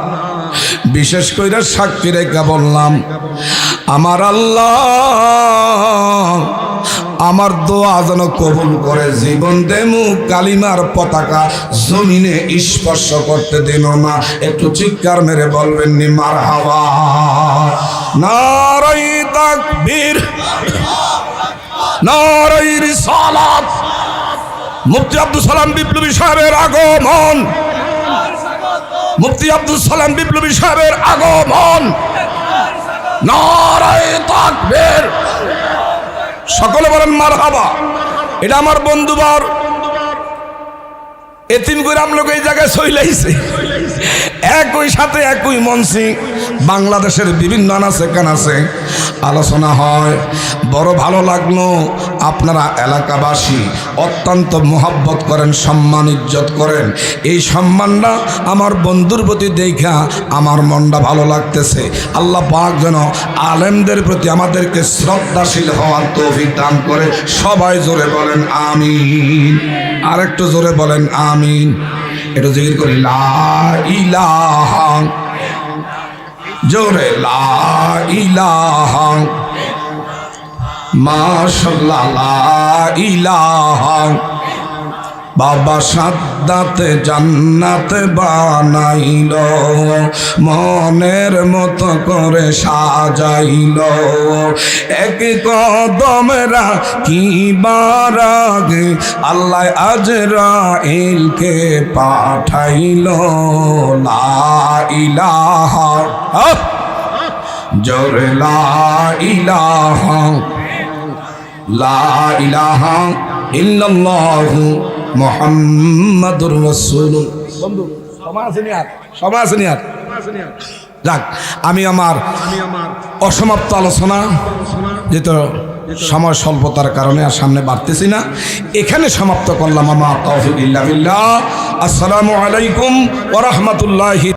বিশেষ করে সাক্ষী রেখে বললাম, আমার আল্লাহ আমার দোয়া যেন কবুল করে জীবন দেমু কালিমার পতাকা জমিনে স্পর্শ করতে দিন না। একটু চিৎকার মেরে বলবেন নি মারহাবা। নারায়ে তাকবীর, নারায়ে রিসালাত। মুফতি আব্দুল সালাম বিপ্লবী সাহেবের আগমন, মুফতি আব্দুল সালাম বিপ্লবী সাহেবের আগমন। নারায়ে তাকবীর। সকলে বলেন মারহাবা। এটা আমার বন্ধুবর এতিম করে আমলোক এই জায়গায় চইলাইছে, একই সাথে একই মঞ্চে বাংলাদেশের বিভিন্ন আনাচে কানাচে আলোচনা হয়। বড় ভালো লাগলো। আপনারা এলাকাবাসী অত্যন্ত মোহাব্বত করেন, সম্মান ইজ্জত করেন। এই সম্মানটা আমার বন্ধুর প্রতি দেখা আমার মনটা ভালো লাগতেছে। আল্লাহ পাক যেন আলেমদের প্রতি আমাদেরকে শ্রদ্ধাশীল হওয়ার তৌফিক দান করে। সবাই জোরে বলেন আমিন। আর একটু জোরে বলেন আমিন। একটু জিকির করি, লা ইলাহা, জোরে লা ইলাহা, মাশাআল্লাহ লা ইলাহা। বাবা সাদ্দাতে জান্নাতে বানাইল, মনের মতো করে সাজাইল, এক কদমেরা কি বারাগে আল্লাহ আজরাইলকে পাঠাইল। লা ইলাহা, জোরে লা ইলাহা, লা ইলাহা ইল্লাল্লাহু মুহাম্মাদুর রাসূলুল্লাহ। বন্ধু সময় আছে নি? আর সময় আছে নি? আর যাক, আমি আমার অসমাপ্ত আলোচনা, যেহেতু সময় স্বল্পতার কারণে আর সামনে বাড়তেছি না, এখানে সমাপ্ত করলাম। আমার তাওফীক ইল্লা বিল্লাহ। আসসালামু আলাইকুম ওয়া রাহমাতুল্লাহি।